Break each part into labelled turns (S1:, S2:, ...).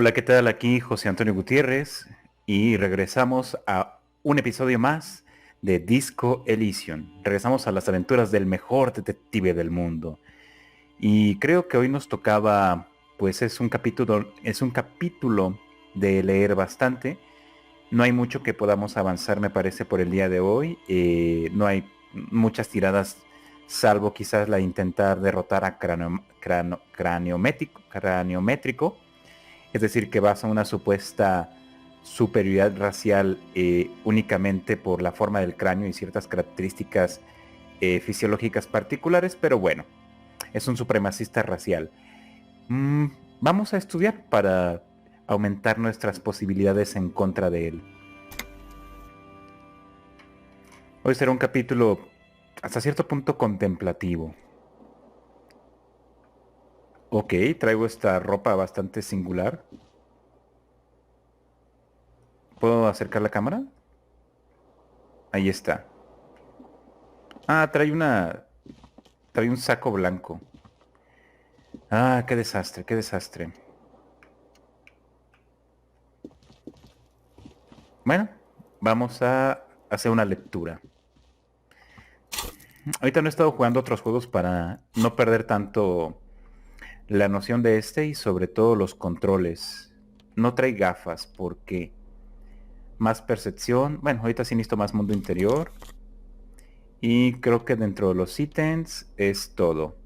S1: Hola, ¿qué tal? Aquí José Antonio Gutiérrez y regresamos a un episodio más de Disco Elysium. Regresamos a las aventuras del mejor detective del mundo. Y creo que hoy nos tocaba, pues es un capítulo de leer bastante. No hay mucho que podamos avanzar, me parece, por el día de hoy. No hay muchas tiradas, salvo quizás la de intentar derrotar a Craneométrico, es decir, que basa una supuesta superioridad racial únicamente por la forma del cráneo y ciertas características fisiológicas particulares, pero bueno, es un supremacista racial. Mm, Vamos a estudiar para aumentar nuestras posibilidades en contra de él. Hoy será un capítulo hasta cierto punto contemplativo. Ok, traigo esta ropa bastante singular. ¿Puedo acercar la cámara? Ahí está. Ah, trae un saco blanco. Ah, qué desastre, qué desastre. Bueno, vamos a hacer una lectura. Ahorita no he estado jugando otros juegos para no perder tanto la noción de este y sobre todo los controles. No trae gafas porque más percepción. Bueno, ahorita sí necesito más mundo interior. Y creo que dentro de los ítems es todo.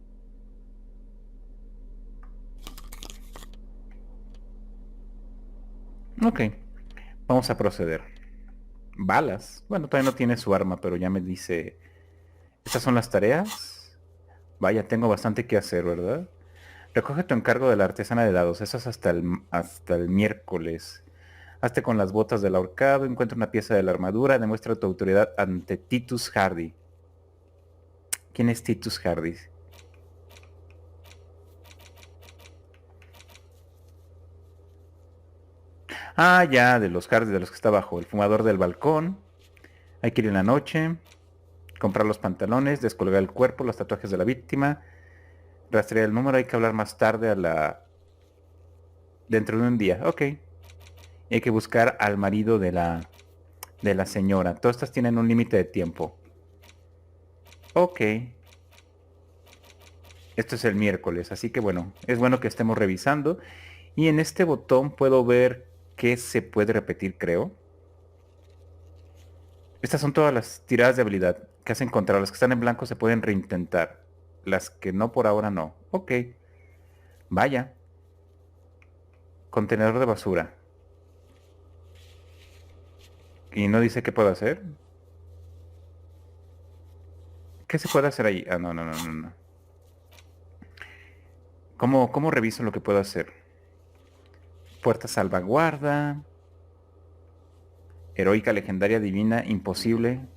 S1: Ok, vamos a proceder. Balas. Bueno, todavía no tiene su arma, pero ya me dice... Estas son las tareas. Vaya, tengo bastante que hacer, ¿verdad? Recoge tu encargo de la artesana de dados. Eso es hasta el miércoles. Hazte con las botas del ahorcado. Encuentra una pieza de la armadura. Demuestra tu autoridad ante Titus Hardy. ¿Quién es Titus Hardy? Ah, ya, de los Hardy, de los que está abajo. El fumador del balcón. Hay que ir en la noche. Comprar los pantalones. Descolgar el cuerpo. Los tatuajes de la víctima. Rastrear el número. Hay que hablar más tarde dentro de un día. Ok. Y hay que buscar al marido de la señora. Todas estas tienen un límite de tiempo. Ok. Esto es el miércoles, así que bueno, es bueno que estemos revisando. Y en este botón puedo ver qué se puede repetir, creo. Estas son todas las tiradas de habilidad que has encontrado. Las que están en blanco se pueden reintentar. Las que no por ahora no. Ok. Vaya. Contenedor de basura. Y no dice qué puedo hacer. ¿Qué se puede hacer ahí? Ah, no, no, no, no, no. ¿Cómo reviso lo que puedo hacer? Puerta salvaguarda. Heroica, legendaria, divina, imposible.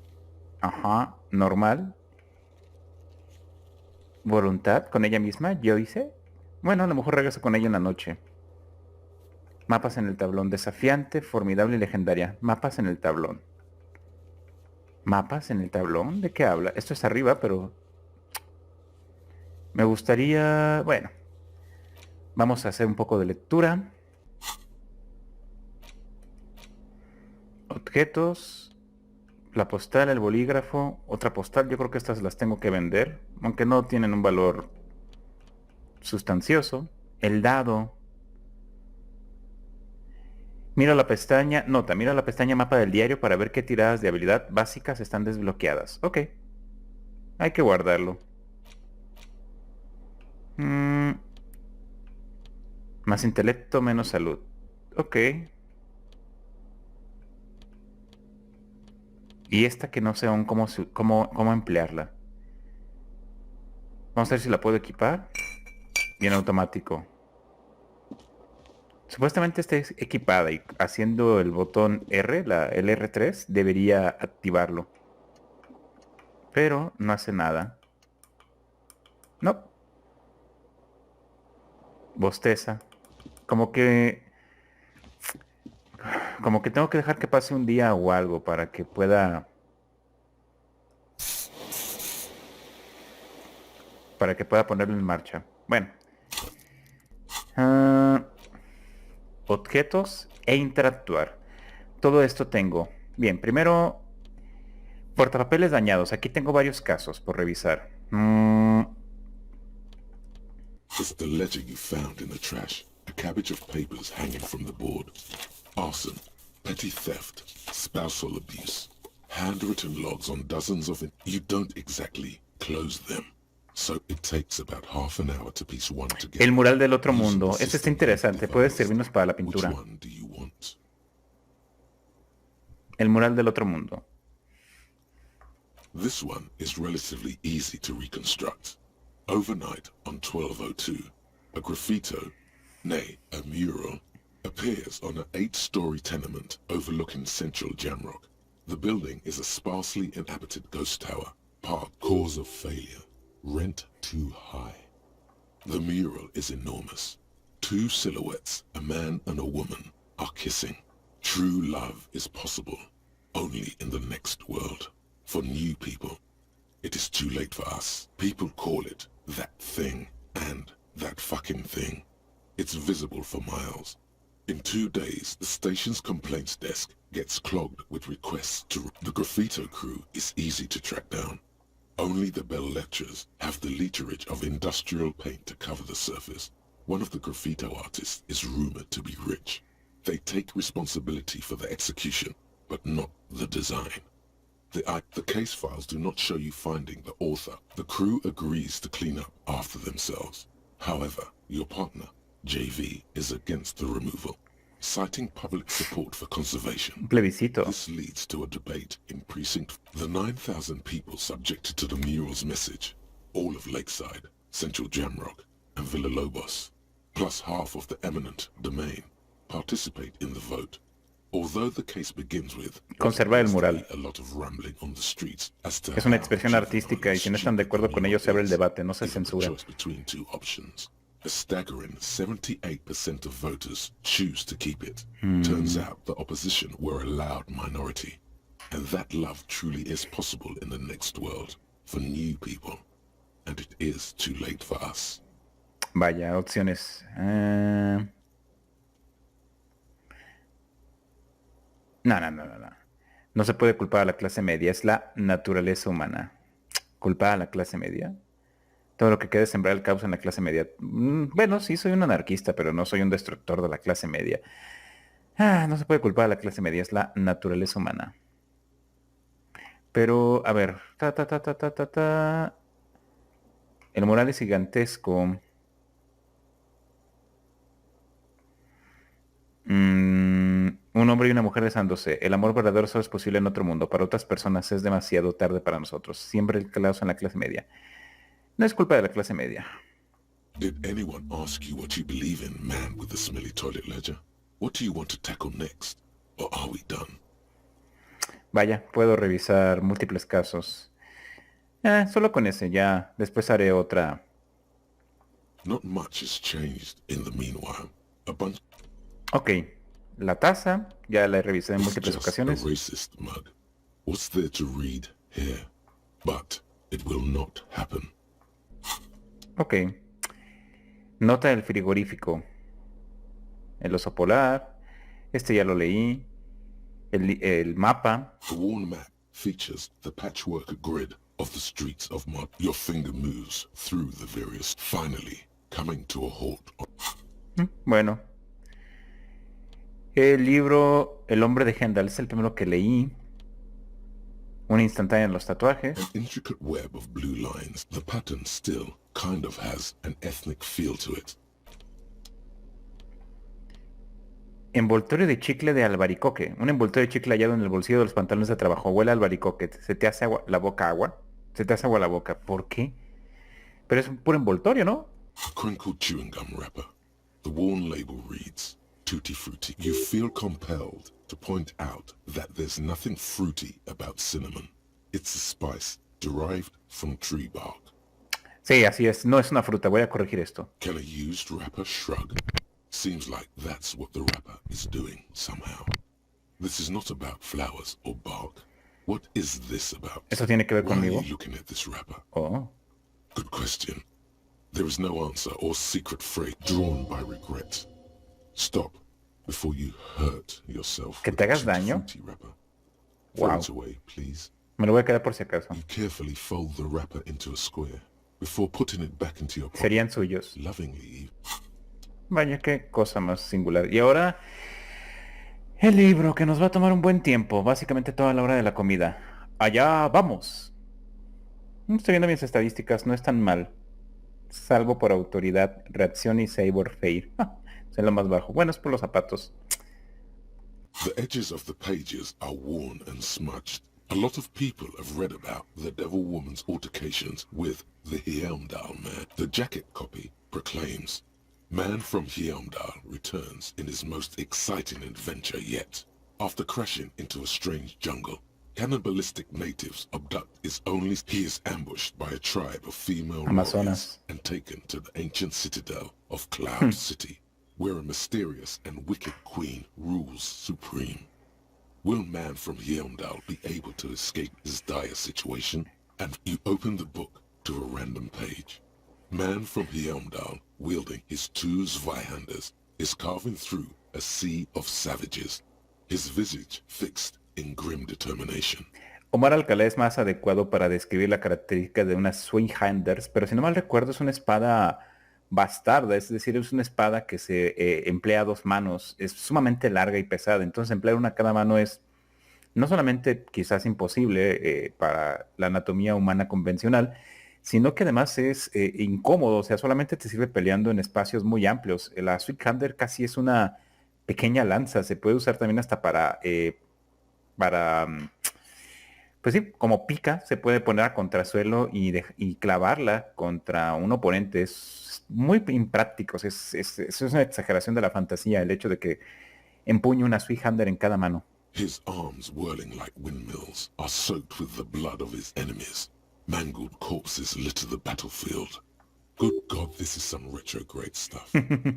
S1: Ajá, normal. Voluntad con ella misma, yo hice. Bueno, a lo mejor regreso con ella una noche. Mapas en el tablón, desafiante, formidable y legendaria. Mapas en el tablón. ¿Mapas en el tablón? ¿De qué habla? Esto es arriba, pero me gustaría... Bueno, vamos a hacer un poco de lectura. Objetos. La postal, el bolígrafo, otra postal. Yo creo que estas las tengo que vender, aunque no tienen un valor sustancioso. El dado. Mira la pestaña, nota, mira la pestaña mapa del diario para ver qué tiradas de habilidad básicas están desbloqueadas. Ok, hay que guardarlo. Mm, Más intelecto, menos salud. Ok. Y esta que no sé aún cómo emplearla. Vamos a ver si la puedo equipar. Bien automático. Supuestamente está equipada y haciendo el botón R, el R3, debería activarlo. Pero no hace nada. No. Bosteza. Como que... Como que tengo que dejar que pase un día o algo para que pueda ponerlo en marcha. Bueno. ah, objetos e interactuar. Todo esto tengo. Bien, primero, portapapeles dañados. Aquí tengo varios casos por revisar.
S2: It's the ledger you found in the trash. A cabbage of papers hanging from the board. Arson, petty theft, spousal abuse. Handwritten logs on dozens of it. You don't exactly close them. So it takes about half an hour to piece one together.
S1: El mural del otro mundo. Este está interesante. Puede servirnos para la pintura.
S2: Which one do you want?
S1: El mural del otro mundo.
S2: This one is relatively easy to reconstruct. Overnight on 1202, a graffito, nay, a mural, appears on an 8-story tenement overlooking central Jamrock. The building is a sparsely inhabited ghost tower. Part cause of failure. Rent too high. The mural is enormous. 2 silhouettes, a man and a woman, are kissing. True love is possible, only in the next world. For new people, it is too late for us. People call it that thing and that fucking thing. It's visible for miles. In 2 days, the station's complaints desk gets clogged with requests to... The graffito crew is easy to track down. Only the bell lectures have the literage of industrial paint to cover the surface. One of the graffito artists is rumored to be rich. They take responsibility for the execution, but not the design. The case files do not show you finding the author. The crew agrees to clean up after themselves. However, your partner, JV, is against the removal, citing public support for conservation.
S1: Plebiscito.
S2: This leads to a debate in precinct. The 9,000 people subjected to the mural's message, all of Lakeside, Central Jamrock, and Villa Lobos, plus half of the eminent domain, participate in the vote. Although the case begins with
S1: conservar el mural.
S2: a lot of rambling on the streets as to
S1: Es una expresión artística y si no están de acuerdo con ello se abre el debate, no se censura.
S2: Between 2 options. A staggering 78% of voters choose to keep it. Turns out the opposition were a loud minority. And that love truly is possible in the next world for new people. And it is too late for us.
S1: Vaya, opciones. No. No se puede culpar a la clase media. Es la naturaleza humana. Culpar a la clase media. Todo lo que quede es sembrar el caos en la clase media. Bueno, sí, soy un anarquista, pero no soy un destructor de la clase media. No se puede culpar a la clase media. Es la naturaleza humana. Pero, a ver. El mural es gigantesco. Un hombre y una mujer besándose. El amor verdadero solo es posible en otro mundo. Para otras personas es demasiado tarde para nosotros. Siempre el caos en la clase media. No es culpa de la clase media.
S2: Did anyone ask you what you believe in, man with the smelly toilet ledger? What do you want to tackle next? Or are we done?
S1: Vaya, puedo revisar múltiples casos. Solo con ese, ya. Después haré otra.
S2: Not much has changed in the meanwhile. A bunch...
S1: Ok. La taza, ya la he revisado en múltiples ocasiones.
S2: A racist mug. What's there to read here? But it will not happen.
S1: Ok. Nota del frigorífico. El oso polar. Este ya lo leí. El mapa.
S2: The worn map features the patchwork grid of the streets of mud. Your finger moves through the various, finally coming to a halt.
S1: Bueno. El libro El hombre de Hendal es el primero que leí. Una instantánea en los tatuajes.
S2: An intricate web of blue lines. The pattern still kind of has an ethnic feel to it.
S1: Envoltorio de chicle de albaricoque. Un envoltorio de chicle hallado en el bolsillo de los pantalones de trabajo. Huele a albaricoque. ¿Se te hace la boca agua? Se te hace agua la boca. ¿Por qué? Pero es un puro envoltorio, ¿no?
S2: A crinkled chewing gum wrapper. The worn label reads, Tutti Frutti. You feel compelled to point out that there's nothing fruity about cinnamon. It's a spice derived from tree bark.
S1: Sí, así es. No es una fruta. Voy a corregir esto.
S2: Can a used wrapper shrug? Seems like that's what the wrapper is doing somehow. This is not about flowers or bark. What is this about?
S1: ¿Eso tiene que ver
S2: Why
S1: conmigo?
S2: are you looking at this wrapper?
S1: Oh.
S2: Good question. There is no answer or secret phrase drawn by regret. Stop. before you hurt yourself
S1: ¿Que
S2: with
S1: te
S2: a
S1: hagas
S2: tutti
S1: daño?
S2: frutti wrapper. Throw
S1: Wow.
S2: it away, please.
S1: Me lo voy a quedar por si acaso.
S2: You carefully fold the wrapper into a square before putting it back into your pocket.
S1: Serían suyos.
S2: Lovingly.
S1: Vaya, qué cosa más singular. Y ahora, el libro que nos va a tomar un buen tiempo. Básicamente toda la hora de la comida. Allá vamos. Estoy viendo mis estadísticas, no es tan mal. Salvo por autoridad, reacción y sabor fair. Es lo más bajo. Bueno, es por los zapatos.
S2: The edges of the pages are worn and smudged. A lot of people have read about the Devil Woman's altercations with the Heimdall man. The jacket copy proclaims, "Man from Heimdall returns in his most exciting adventure yet. After crashing into a strange jungle, cannibalistic natives abduct his only... He is ambushed by a tribe of female warriors
S1: Amazonas.
S2: and taken to the ancient citadel of Cloud City, where a mysterious and wicked queen rules supreme. Will man from Heimdall be able to escape his dire situation? And you open the book to a random page. Man from Heimdall, wielding his two Zweihanders, is carving through a sea of savages, his visage fixed in grim determination.
S1: Omar Alcalá es más adecuado para describir la característica de unas Swinghanders, pero si no mal recuerdo es una espada bastarda, es decir, es una espada que se emplea a dos manos, es sumamente larga y pesada, entonces emplear una a cada mano es no solamente quizás imposible para la anatomía humana convencional, sino que además es incómodo, o sea, solamente te sirve peleando en espacios muy amplios. La Swinghander casi es una pequeña lanza, se puede usar también hasta pues sí, como pica, se puede poner a contrasuelo y clavarla contra un oponente. Es muy impráctico, es una exageración de la fantasía, el hecho de que empuñe una Swinghander en cada mano.
S2: His arms whirling like windmills are soaked with the blood of his enemies. Mangled corpses litter the battlefield. Good God, this is some retrograde stuff.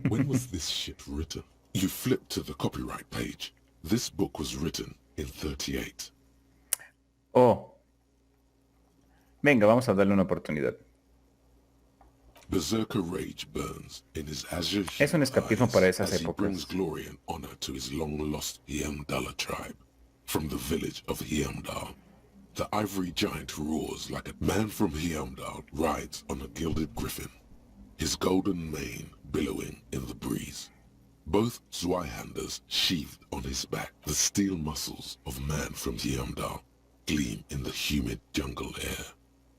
S2: When was this shit written? You flip to the copyright page. This book was written in 38.
S1: Oh. Venga, vamos a darle una oportunidad.
S2: Berserker rage burns in his azure
S1: Es un escapismo para esas
S2: as he brings
S1: épocas.
S2: glory and honor to his long-lost Heimdall tribe. From the village of Heimdall, the ivory giant roars like a man from Heimdall rides on a gilded griffin, his golden mane billowing in the breeze. Both Zweihanders sheathed on his back, the steel muscles of man from Heimdall gleam in the humid jungle air.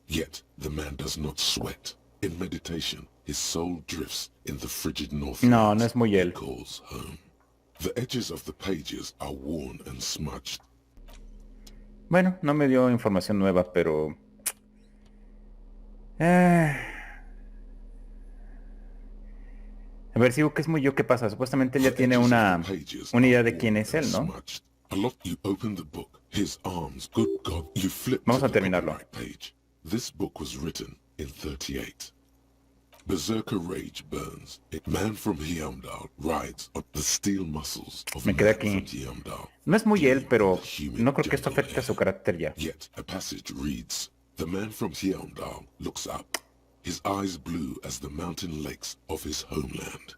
S2: Yet the man does not sweat. In meditation, his soul drifts in the frigid north.
S1: No, no es muy él.
S2: Calls home. The edges of the pages are worn and smudged.
S1: Bueno, no me dio información nueva, pero... A ver, sigo que es muy yo, ¿qué pasa? Supuestamente él ya tiene una idea de quién es él, ¿no? Vamos a terminarlo.
S2: This book was written in 38. Berserker rage burns. A man from Heimdall rides on the steel muscles of
S1: Me
S2: man
S1: quedé aquí.
S2: from Heimdall.
S1: No es muy él, pero
S2: The humid
S1: no creo que esto
S2: jungle
S1: afecte a su
S2: air.
S1: carácter ya.
S2: Yet a passage reads, the man from Heimdall looks up, his eyes blue as the mountain lakes of his homeland.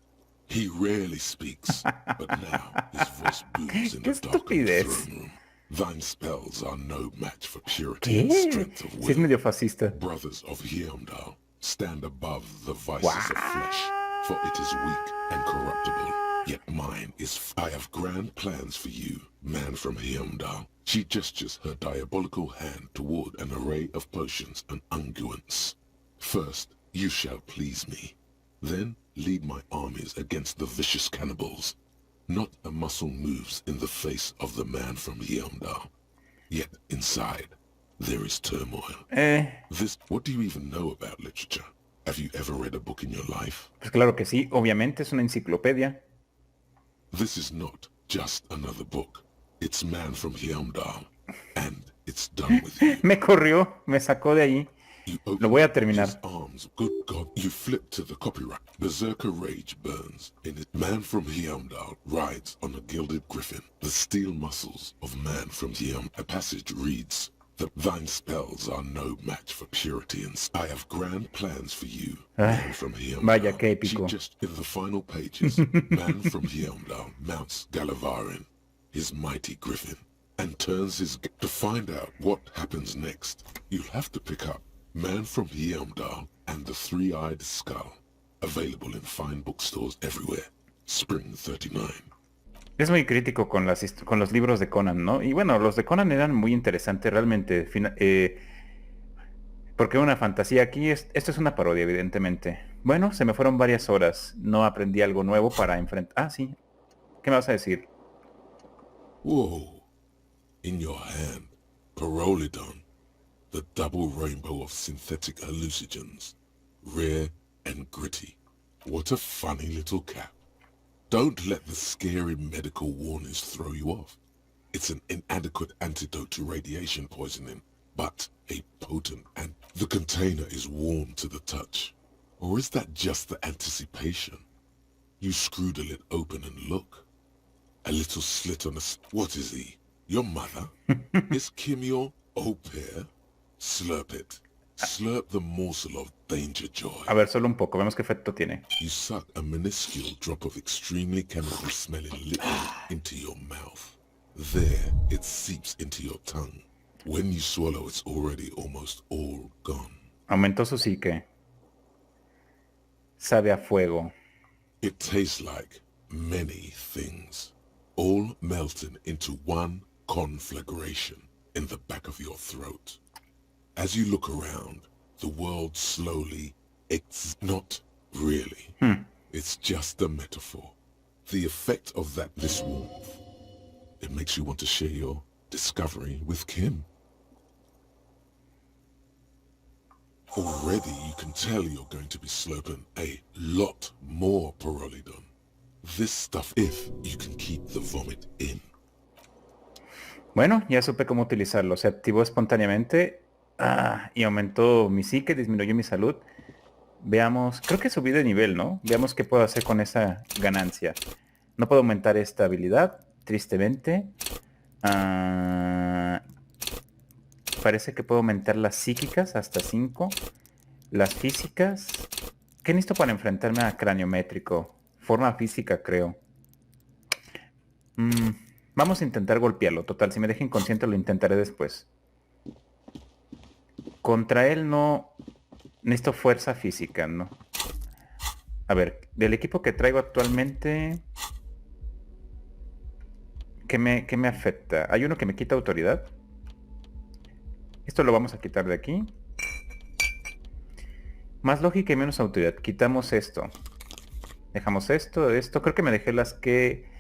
S2: He rarely speaks, but now his voice booms in
S1: Qué
S2: the darkened
S1: estupidez.
S2: throne room. Thine spells are no match for purity and strength of
S1: Sí, es
S2: will.
S1: medio fascista.
S2: Brothers of Heimdall, stand above the vices of flesh, for it is weak and corruptible. Yet mine is... I have grand plans for you, man from Heimdall. She gestures her diabolical hand toward an array of potions and unguents. First, you shall please me. Then lead my armies against the vicious cannibals. Not a muscle moves in the face of the man from Heimdall. Yet inside, there is turmoil. What do you even know about literature? Have you ever read a book in your life?
S1: Pues claro que sí, obviamente es una enciclopedia.
S2: This is not just another book. It's man from Heimdall, and it's done with you.
S1: Me corrió, me sacó de ahí.
S2: You
S1: Lo voy a
S2: open
S1: terminar.
S2: his arms. Good God. You flip to the copyright. Berserker rage burns. In it, man from Heimdall rides on a gilded griffin. The steel muscles of man from Heimdall. A passage reads, Thine spells are no match for purity, and I have grand plans for you.
S1: Ah,
S2: Man from here on
S1: vaya,
S2: down.
S1: qué épico.
S2: Just in the final pages, man from here on down mounts Gallavarin, his mighty griffin, and turns to find out what happens next. You'll have to pick up Man from here on down and the Three-Eyed Skull, available in fine bookstores everywhere. Spring 39.
S1: Es muy crítico con con los libros de Conan, ¿no? Y bueno, los de Conan eran muy interesantes realmente, porque una fantasía aquí, esto es una parodia, evidentemente. Bueno, se me fueron varias horas, no aprendí algo nuevo para enfrentar... Ah, sí. ¿Qué me vas a decir?
S2: Whoa. In your hand, Pyrrolidon, the double rainbow of synthetic hallucinogens, rare and gritty. What a funny little cap. Don't let the scary medical warnings throw you off. It's an inadequate antidote to radiation poisoning, but a potent, and the container is warm to the touch. Or is that just the anticipation? You screw the lid open and look. A little slit on the... What is he? Your mother? Is Kim your au pair? Slurp it. Slurp the morsel of danger joy.
S1: A ver, solo un poco, vemos qué efecto tiene.
S2: You suck a minuscule drop of extremely chemical-smelling liquid into your mouth. There, it seeps into your tongue. When you swallow, it's already almost all gone.
S1: Aumentó su psique. Sabe a fuego.
S2: It tastes like many things, all melting into one conflagration in the back of your throat. As you look around, the world slowly, it's not really. It's just a metaphor. The effect of this warmth. It makes you want to share your discovery with Kim. Already you can tell you're going to be slurping a lot more Pyrrolidon. This stuff, if you can keep the vomit in.
S1: Bueno, ya supe cómo utilizarlo. Se activó espontáneamente y aumentó mi psique, disminuyó mi salud. Veamos, creo que subí de nivel, ¿no? Veamos qué puedo hacer con esa ganancia. No puedo aumentar esta habilidad, tristemente. Parece que puedo aumentar las psíquicas hasta 5. Las físicas. ¿Qué necesito para enfrentarme a Craneométrico? Forma física, creo. Vamos a intentar golpearlo. Total, si me deja inconsciente lo intentaré después. Contra él no... Necesito fuerza física, ¿no? A ver, del equipo que traigo actualmente... ¿Qué me afecta? Hay uno que me quita autoridad. Esto lo vamos a quitar de aquí. Más lógica y menos autoridad. Quitamos esto. Dejamos esto. Creo que me dejé las que...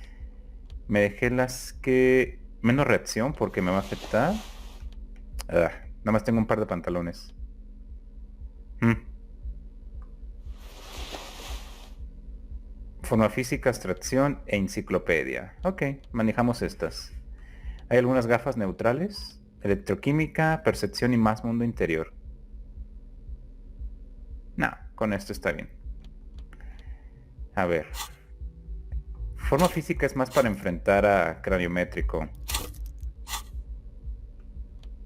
S1: Menos reacción porque me va a afectar. Nada más tengo un par de pantalones. Forma física, abstracción e enciclopedia. Ok, manejamos estas. Hay algunas gafas neutrales. Electroquímica, percepción y más mundo interior. No, con esto está bien. A ver. Forma física es más para enfrentar a Craneométrico.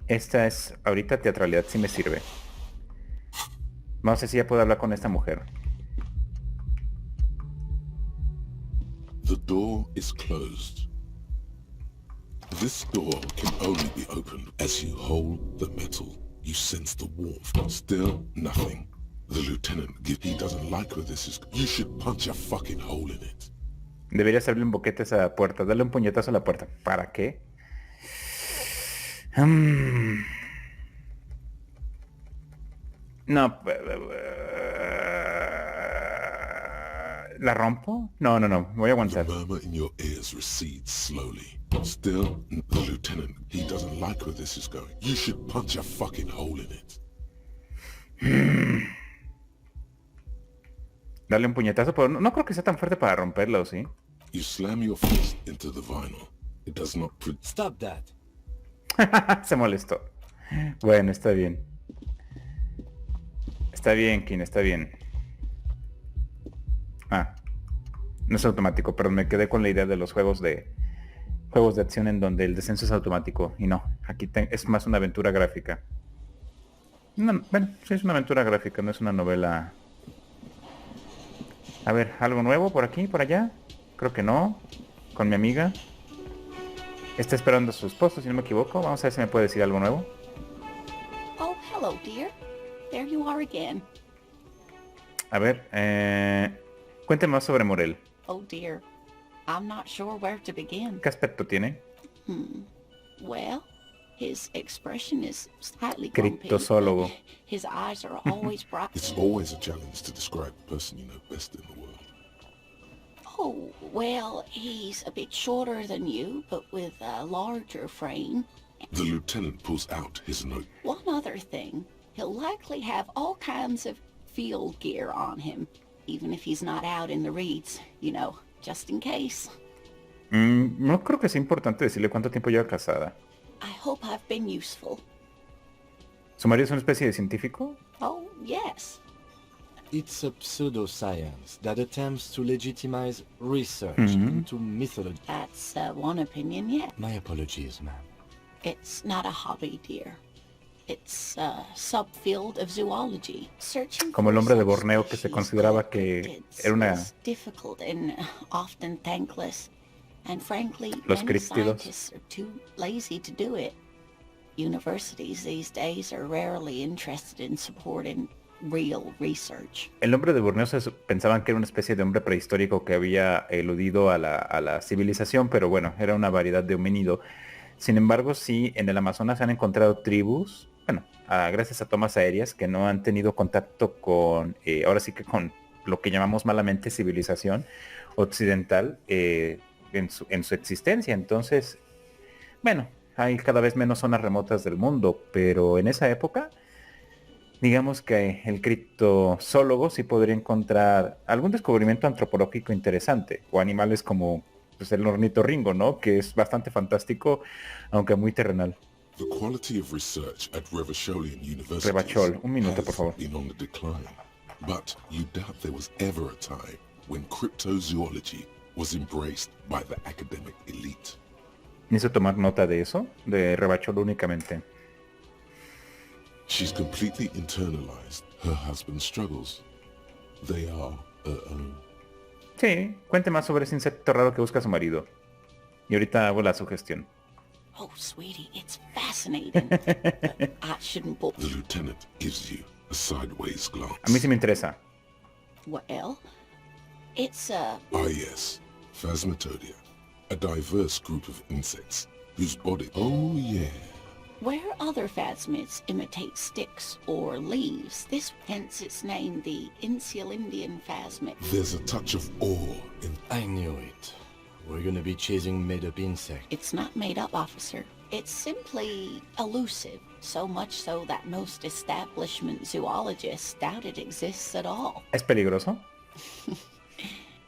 S1: Esta es... Ahorita teatralidad sí me sirve. Vamos a ver si ya puedo hablar con esta mujer.
S2: The door is closed. This door can only be opened as you hold the metal. You sense the warmth. Still nothing. The lieutenant, he doesn't like where this is. You should punch a fucking hole in it.
S1: Deberías abrirle un boquete a esa puerta. Darle un puñetazo a la puerta. ¿Para qué? No. ¿La rompo? No. Voy a aguantar.
S2: The murmur in your ears recedes slowly. Still, the lieutenant, he doesn't like where this is going. You should punch a fucking hole in it.
S1: Darle un puñetazo, pero no creo que sea tan fuerte para romperlo, ¿sí?
S2: You slam your fist into the vinyl. It does not...
S3: Stop that.
S1: Se molestó. Bueno, está bien. Está bien, King, está bien. No es automático, pero me quedé con la idea de los juegos de juegos de acción en donde el descenso es automático. Y no, aquí es más una aventura gráfica. Bueno, sí es una aventura gráfica, no es una novela. A ver, ¿algo nuevo por aquí, por allá? Creo que no. Con mi amiga. Está esperando a su esposo, si no me equivoco. Vamos a ver si me puede decir algo nuevo.
S3: Oh, hello, dear. There you are again.
S1: A ver, cuénteme más sobre Morel.
S3: Oh, dear. I'm not sure where to begin.
S1: ¿Qué aspecto tiene?
S3: Well, his expression is slightly grumpy.
S1: Criptosólogo.
S3: His eyes are always bright.
S2: It's always a challenge to describe the person you know best in the world.
S3: Oh, well, he's a bit shorter than you, but with a larger frame.
S2: The lieutenant pulls out his note.
S3: One other thing, he'll likely have all kinds of field gear on him, even if he's not out in the reeds, you know, just in case.
S1: No creo que sea importante decirle cuánto tiempo lleva casada.
S3: I hope I've been useful.
S1: ¿Su marido es una especie de científico?
S3: Oh, yes.
S4: It's a pseudoscience that attempts to legitimize research into mythology.
S3: That's one opinion, yeah.
S4: My apologies, ma'am.
S3: It's not a hobby, dear. It's a subfield of zoology. Searching
S1: Como el
S3: for
S1: hombre de
S3: such
S1: Borneo que se
S3: species
S1: consideraba
S3: called
S1: que
S3: cryptids
S1: era una...
S3: is difficult and often thankless. And frankly,
S1: Los
S3: many
S1: críptidos.
S3: scientists are too lazy to do it. Universities these days are rarely interested in supporting real research.
S1: El hombre de Borneo pensaban que era una especie de hombre prehistórico que había eludido a la civilización, pero bueno, era una variedad de homínido. Sin embargo, sí, en el Amazonas se han encontrado tribus, bueno, gracias a tomas aéreas que no han tenido contacto con, ahora sí que con lo que llamamos malamente civilización occidental en su existencia. Entonces, bueno, hay cada vez menos zonas remotas del mundo, pero en esa época, digamos que el criptozoólogo sí podría encontrar algún descubrimiento antropológico interesante, o animales como pues, el ornitorrinco, ¿no? Que es bastante fantástico, aunque muy terrenal.
S2: The quality of research at Revacholian universities
S1: Rebachol, un minuto, por favor.
S2: has been on the decline. But you doubt there was ever a time when cryptozoology was embraced by the academic elite.
S1: Necesito tomar nota de eso, de Rebachol únicamente.
S2: She's completely internalized her husband's struggles. They are her own.
S1: Sí, cuente más sobre ese insecto raro que busca su marido. Y ahorita hago la sugestión.
S3: Oh, sweetie, it's fascinating. But I shouldn't bore.
S2: The lieutenant gives you a sideways glance.
S1: A mí sí me interesa.
S3: Well, it's a...
S2: Ah yes, Phasmatodea. A diverse group of insects whose body... Oh yeah.
S3: Where other phasmids imitate sticks or leaves, this hence its name, the inicial Indian phasmid.
S2: There's a touch of awe in...
S4: I knew it. We're gonna be chasing made-up insects.
S3: It's not made up, officer. It's simply elusive, so much so that most establishment zoologists doubt it exists at all.
S1: ¿Es peligroso?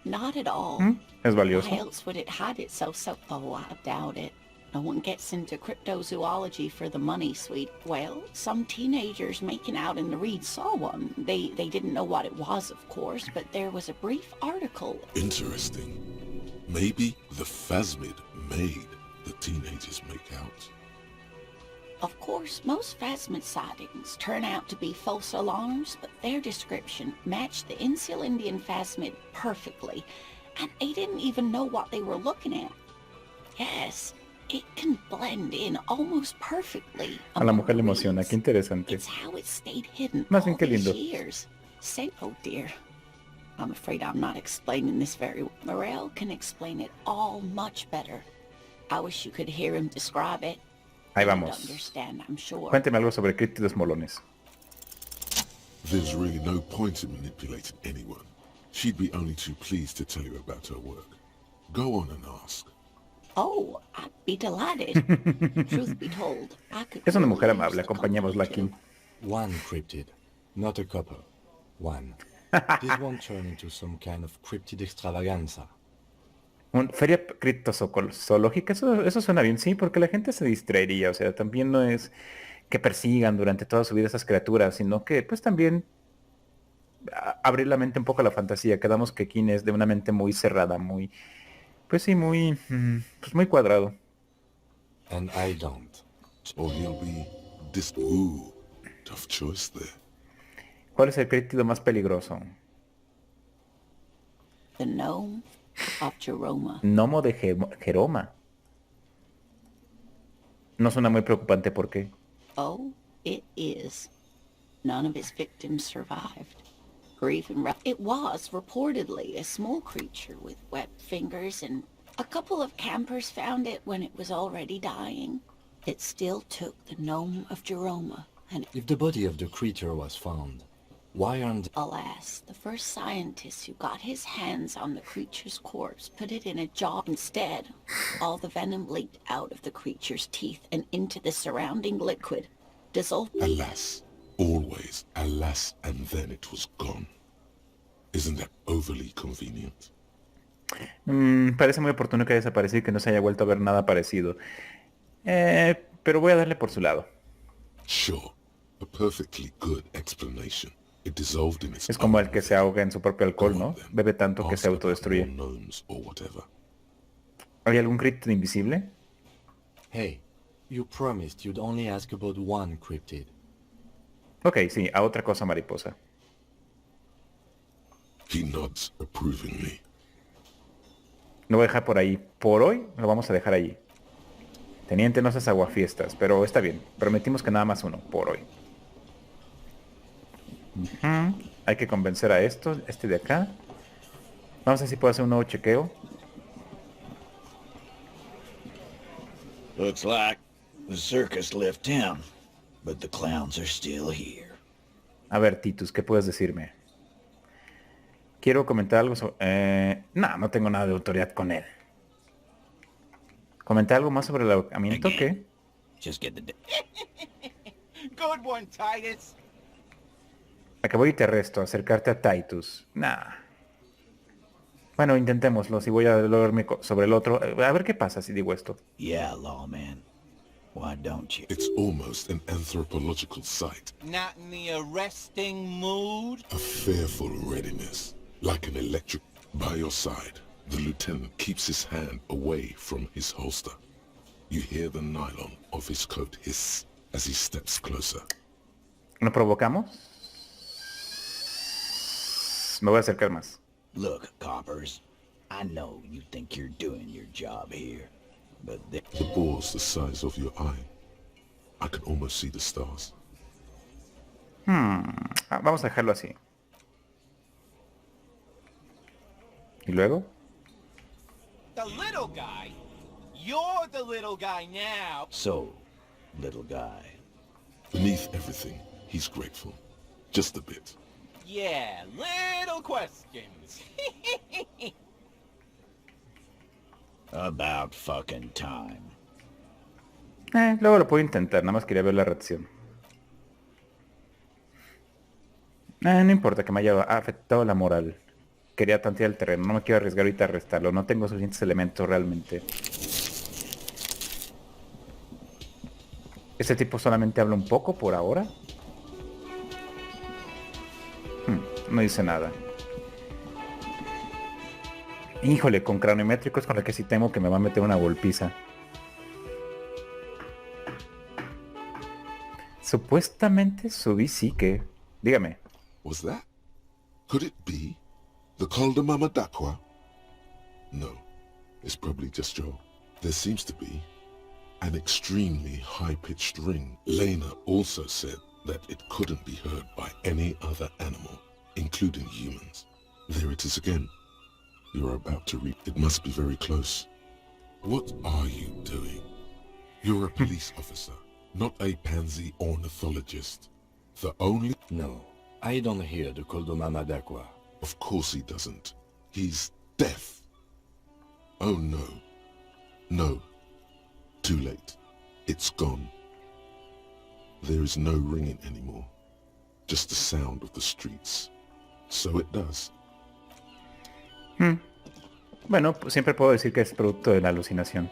S3: Not at all.
S1: ¿Es
S3: Why
S1: valioso?
S3: else would it hide itself so... Oh, I doubt it. No one gets into cryptozoology for the money, sweet. Well, some teenagers making out in the reeds saw one. They didn't know what it was, of course, but there was a brief article.
S2: Interesting. Maybe the phasmid made the teenagers make out.
S3: Of course, most phasmid sightings turn out to be false alarms, but their description matched the inicial Indian phasmid perfectly, and they didn't even know what they were looking at. Yes, it can blend in almost perfectly.
S1: A la mujer le
S3: among
S1: emociona,
S3: reeds.
S1: qué interesante.
S3: It's how it stayed hidden
S1: Más
S3: all
S1: bien qué
S3: these
S1: lindo.
S3: years. Say, oh dear. I'm afraid I'm not explaining this very well. Morel can explain it all much better. I wish you could hear him describe it.
S1: Ahí
S3: You'd
S1: vamos.
S3: understand, I'm sure.
S1: Cuénteme algo sobre críptidos molones.
S2: There's really no point in manipulating anyone. She'd be only too pleased to tell you about her work. Go on and ask.
S3: Oh, I'd be delighted. Truth be told, I could
S1: Es una
S3: really
S1: mujer
S3: use
S1: amable,
S3: the
S1: acompañémosla
S3: company
S1: aquí.
S3: too.
S4: One cryptid, not a couple. One. This won't turn into some kind of cryptid extravaganza.
S1: Feria criptozoológica, eso suena bien, sí, porque la gente se distraería, o sea, también no es que persigan durante toda su vida esas criaturas, sino que pues también abrir la mente un poco a la fantasía. Quedamos que King es de una mente muy cerrada, muy Pues sí, muy... pues muy cuadrado.
S4: And I don't.
S2: Or he'll be ooh, tough choice there.
S1: ¿Cuál es el críptido más peligroso?
S3: The gnome of Jeroma.
S1: Gnomo de Jeroma. No suena muy preocupante, ¿por qué?
S3: Oh, it is. None of his victims survived. Grief and it was reportedly a small creature with webbed fingers, and a couple of campers found it when it was already dying. It still took the gnome of Jeroma, and
S4: If the body of the creature was found, why aren't...
S3: alas, the first scientist who got his hands on the creature's corpse put it in a jar. Instead, all the venom leaked out of the creature's teeth and into the surrounding liquid, dissolved.
S2: Alas, always alas, and then it was gone. Isn't that overly convenient?
S1: Parece muy oportuno que haya desaparecido y que no se haya vuelto a ver nada parecido. Pero voy a darle por su lado.
S2: Sure, a perfectly good explanation. It dissolved in its
S1: Es como
S2: own
S1: el que se ahoga en su propio alcohol, ¿no? Bebe tanto que
S2: Ask
S1: se
S2: about
S1: autodestruye.
S2: more gnomes or whatever.
S1: ¿Hay algún críptido invisible?
S4: Hey, you promised you'd only ask about one cryptid.
S1: Ok, sí, a otra cosa mariposa.
S2: He nods approvingly.
S1: Lo voy a dejar por ahí. Por hoy lo vamos a dejar allí. Teniente, no seas aguafiestas, pero está bien. Prometimos que nada más uno, por hoy. Hay que convencer a este de acá. Vamos a ver si puedo hacer un nuevo chequeo.
S5: Looks like the circus left town, but the clowns are still here.
S1: A ver, Titus, ¿qué puedes decirme? Quiero comentar algo sobre... no tengo nada de autoridad con él. ¿Comentar algo más sobre el ahogamiento? ¿Qué?
S5: Just get the...
S6: Good one, Titus.
S1: Acabo y te arresto. Acercarte a Titus. Nah. Bueno, intentémoslo. Si voy a lograrme sobre el otro. A ver qué pasa si digo esto.
S5: Yeah, lawman. Why don't you?
S2: It's almost an anthropological sight.
S6: Not in the arresting mood?
S2: A fearful readiness, like an electric. By your side, the lieutenant keeps his hand away from his holster. You hear the nylon of his coat hiss as he steps closer.
S1: ¿Lo provocamos? Me voy a acercar más.
S5: Look, coppers, I know you think you're doing your job here, but
S2: The bore's the size of your eye. I can almost see the stars.
S1: Vamos a dejarlo así. ¿Y luego?
S6: The little guy? You're the little guy now.
S5: So, little guy.
S2: Beneath everything, he's grateful. Just a bit.
S6: Yeah, little questions.
S5: About fucking time.
S1: Luego lo puedo intentar. Nada más quería ver la reacción. No importa que me haya afectado la moral. Quería tantear el terreno. No me quiero arriesgar ahorita a arrestarlo. No tengo suficientes elementos realmente. Este tipo solamente habla un poco por ahora. No dice nada. Híjole, con Craneométrico es con el que sí temo que me va a meter una golpiza. Supuestamente subí sí que... Dígame.
S2: Was that? Could it be the Mama Dakwa? No, it's probably just Joe. There seems to be an extremely high-pitched ring. Lena also said that it couldn't be heard by any other animal, including humans. There it is again. You're about to read. It must be very close. What are you doing? You're a police officer, not a pansy ornithologist. The only...
S4: No, I don't hear the Koldomama Dakwa.
S2: Of course he doesn't. He's deaf. Oh no. No. Too late. It's gone. There is no ringing anymore. Just the sound of the streets. So it does.
S1: Bueno, pues siempre puedo decir que es producto de la alucinación.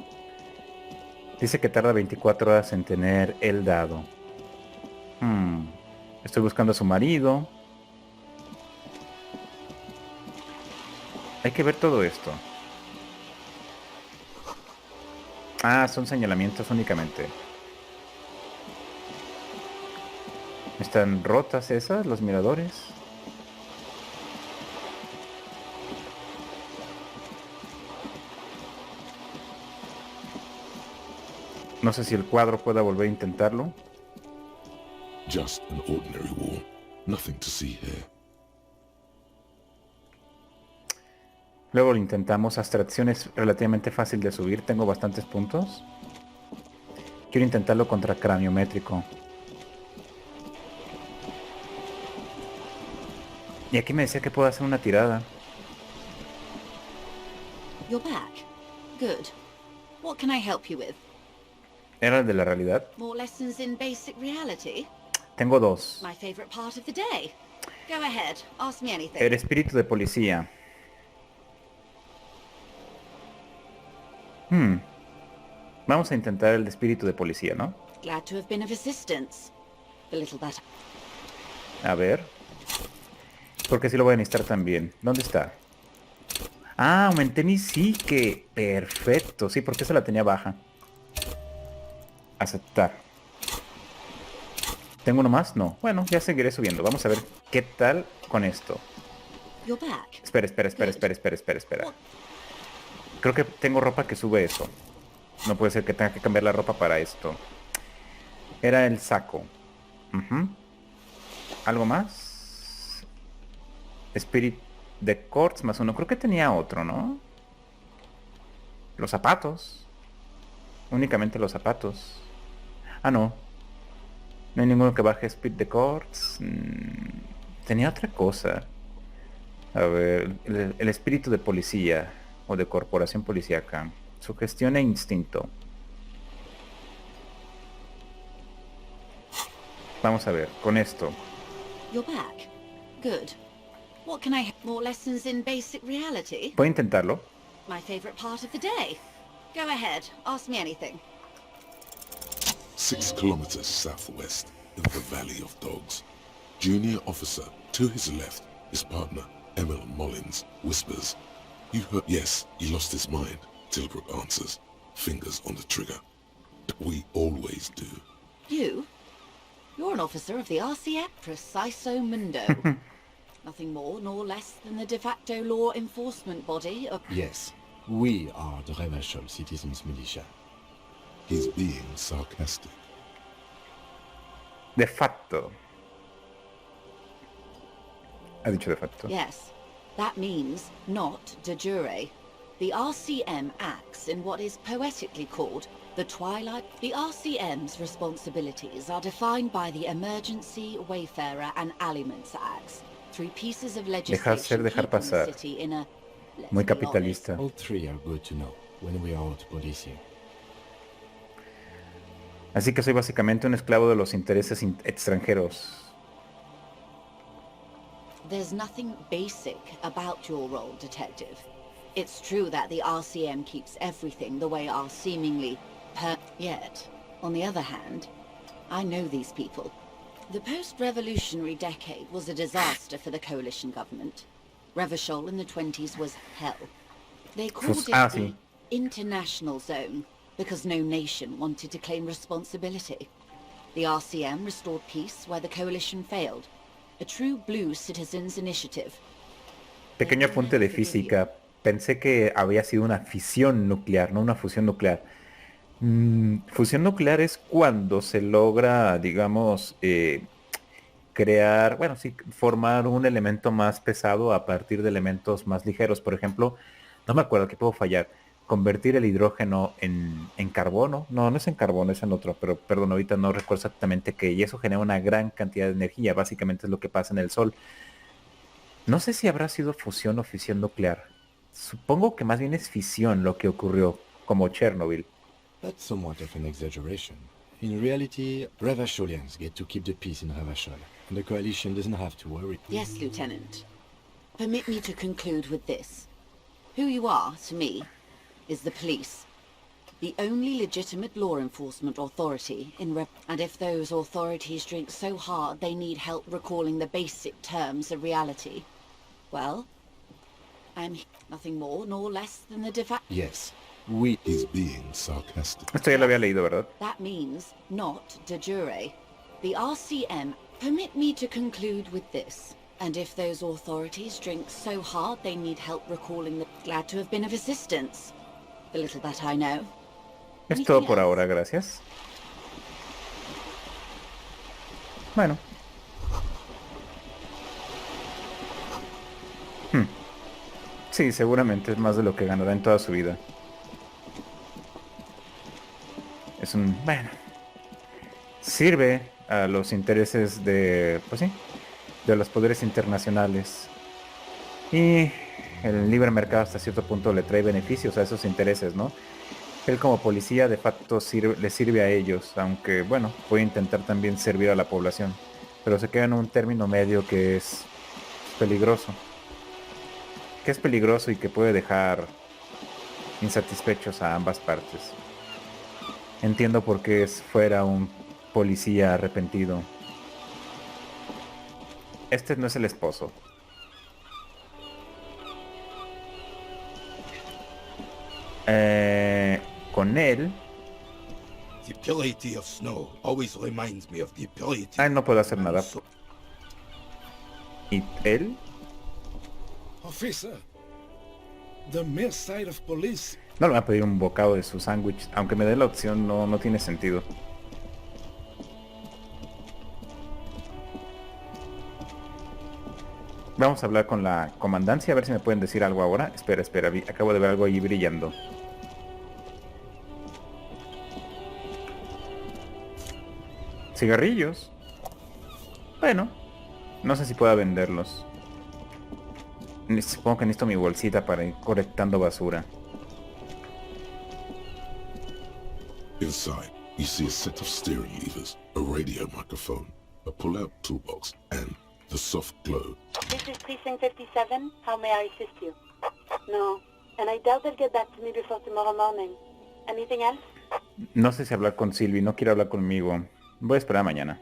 S1: Dice que tarda 24 horas en tener el dado. Estoy buscando a su marido. Hay que ver todo esto. Ah, son señalamientos únicamente. ¿Están rotas esas, los miradores? No sé si el cuadro pueda volver a intentarlo.
S2: Just an ordinary wall. Nothing to see here.
S1: Luego lo intentamos. Abstracción es relativamente fácil de subir. Tengo bastantes puntos. Quiero intentarlo contra Craneométrico. Y aquí me decía que puedo hacer una tirada.
S3: You're back. Good. What can I help you with?
S1: ¿Era el de la realidad?
S3: More lessons in basic reality?
S1: Tengo dos.
S3: My favorite part of the day. Go ahead, ask me anything.
S1: El espíritu de policía. Vamos a intentar el espíritu de policía, ¿no?
S3: Glad to have been of assistance. The little that...
S1: A ver. Porque sí lo voy a necesitar también. ¿Dónde está? Ah, aumenté mi psique. Perfecto. Sí, porque esa la tenía baja. Aceptar. ¿Tengo uno más? No. Bueno, ya seguiré subiendo. Vamos a ver qué tal con esto.
S3: You're back.
S1: Espera. Creo que tengo ropa que sube eso. No puede ser que tenga que cambiar la ropa para esto. Era el saco. ¿Algo más? Spirit de Cords más uno. Creo que tenía otro, ¿no? Los zapatos. Únicamente los zapatos. Ah, no. No hay ninguno que baje Spirit de Cords. Tenía otra cosa. A ver, el espíritu de policía o de corporación policíaca. Sugestión e instinto. Vamos a ver, con esto.
S3: You're back. Good. What can I... More lessons in basic reality?
S1: Voy a intentarlo.
S3: My favorite part of the day. Go ahead, ask me anything.
S2: 6 kilometers southwest in the Valley of Dogs. Junior officer to his left, his partner, Emil Mullins, whispers, "You heard..." "Yes, he lost his mind," Tilbrook answers, fingers on the trigger. "We always do."
S3: You? You're an officer of the RCF Preciso Mundo. Nothing more nor less than the de facto law enforcement body of...
S4: Yes, we are the Revachol Citizens Militia.
S2: He's being sarcastic.
S1: De facto. Ha dicho de facto.
S3: Yes, that means not de jure. The RCM acts in what is poetically called the twilight. The RCM's responsibilities are defined by the Emergency, Wayfarer and Aliments Acts, 3 pieces of legislation
S1: dejar
S3: keeping the
S1: pasar.
S3: city in a... let's
S1: Muy
S3: be honest,
S1: capitalista.
S4: All 3 are good to know when we are out policing.
S1: Así que soy básicamente un esclavo de los intereses extranjeros.
S3: There's nothing basic about your role, Detective. It's true that the RCM keeps everything the way our seemingly yet, on the other hand, I know these people. The post-revolutionary decade was a disaster for the coalition government. Revachol in the 20s was hell. They called it the
S1: sí.
S3: international zone because no nation wanted to claim responsibility. The RCM restored peace where the coalition failed. A true blue citizens initiative.
S1: Pequeño apunte de física. Pensé que había sido una fisión nuclear, no una fusión nuclear. Fusión nuclear es cuando se logra, digamos, crear, bueno, sí, formar un elemento más pesado a partir de elementos más ligeros. Por ejemplo, no me acuerdo que puedo fallar. Convertir el hidrógeno en carbono. No, no es en carbono, es en otro. Pero perdón, ahorita no recuerdo exactamente qué. Y eso genera una gran cantidad de energía. Básicamente es lo que pasa en el Sol. No sé si habrá sido fusión o fisión nuclear. Supongo que más bien es fisión lo que ocurrió, como Chernobyl.
S4: That's somewhat of an exaggeration. In reality, Revacholians get to keep the peace in Revachol, and the coalition doesn't have to worry.
S3: Yes, Lieutenant. Permit me to conclude with this. Who you are, to me, is the police. The only legitimate law enforcement authority in and if those authorities drink so hard they need help recalling the basic terms of reality, well, I'm nothing more nor less than the de facto...
S4: Yes, We...
S2: He's being sarcastic.
S1: Esto ya lo había leído, ¿verdad?
S7: That means not de jure. The RCM permit me to conclude with this. And if those authorities drink so hard they need help recalling the... Glad to have been of assistance. The little that I know.
S1: Es todo por ahora, gracias. Bueno. Sí, seguramente es más de lo que ganará en toda su vida. Es un... bueno. Sirve a los intereses de... pues sí, de los poderes internacionales. Y el libre mercado hasta cierto punto le trae beneficios a esos intereses, ¿no? Él como policía de facto le sirve a ellos, aunque bueno, puede intentar también servir a la población. Pero se queda en un término medio que es peligroso. Que es peligroso y que puede dejar insatisfechos a ambas partes. Entiendo por qué fuera un policía arrepentido. Este no es el esposo. Con él...
S8: The ability of snow always reminds me of the ability...
S1: Ah, no puedo hacer nada. ¿Y él?
S9: Officer, the mere sight of police...
S1: No le voy a pedir un bocado de su sándwich. Aunque me dé la opción, no tiene sentido. Vamos a hablar con la comandancia, a ver si me pueden decir algo ahora. Espera, acabo de ver algo ahí brillando. Cigarrillos. Bueno, no sé si pueda venderlos. Supongo que necesito mi bolsita para ir colectando basura.
S2: Inside, you see a set of steering levers, a radio microphone, a pull-out toolbox, and the soft glow.
S10: This is Precinct 57. How may I assist you? No, and I doubt they'll get back to me before tomorrow morning. Anything else?
S1: No sé si hablar con Sylvie, no quiere hablar conmigo. Voy a esperar mañana.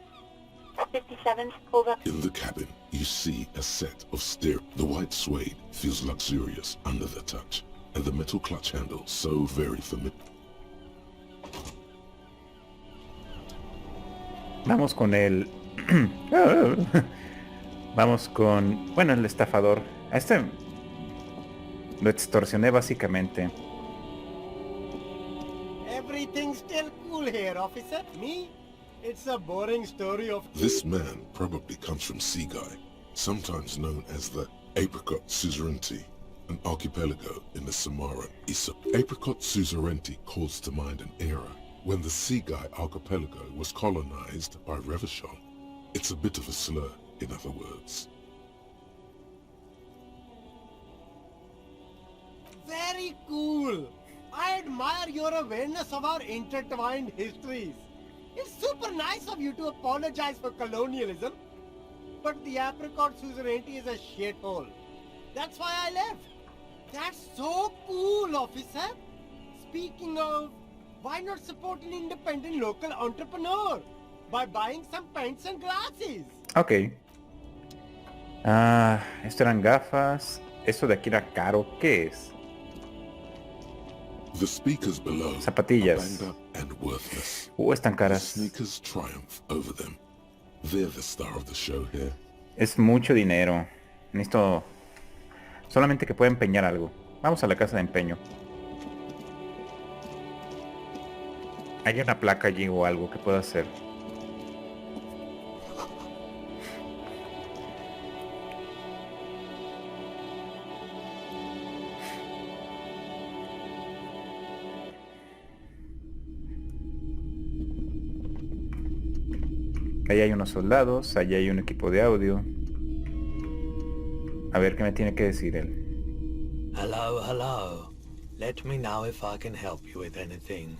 S10: 57, over.
S2: In the cabin, you see a set of steering. The white suede feels luxurious under the touch, and the metal clutch handle so very familiar.
S1: Vamos con el... Vamos con... bueno, el estafador. A este lo extorsioné básicamente.
S6: Everything's still cool here, officer. Me? It's a boring story of...
S2: This man probably comes from Seaguy, sometimes known as the Apricot Suzerainty, an archipelago in the Samoan Isop. Apricot Suzerainty calls to mind an era when the Seaguy archipelago was colonized by Revachol. It's a bit of a slur, in other words.
S6: Very cool. I admire your awareness of our intertwined histories. It's super nice of you to apologize for colonialism. But the apricot suzerainty is a shithole. That's why I left. That's so cool, officer. Speaking of, why not support an independent local entrepreneur by buying some pens and glasses?
S1: Ok. Esto eran gafas. Esto de aquí era caro. ¿Qué es?
S2: The speakers below
S1: Zapatillas.
S2: are banged up and worthless.
S1: Están
S2: The
S1: caras.
S2: sneakers triumph over them. They're the star of the show here.
S1: Es mucho dinero. Necesito solamente que pueda empeñar algo. Vamos a la casa de empeño. Hay una placa allí o algo que pueda hacer. Ahí hay unos soldados, allí hay un equipo de audio. A ver qué me tiene que decir él.
S11: Hello, hello. Let me know if I can help you with anything.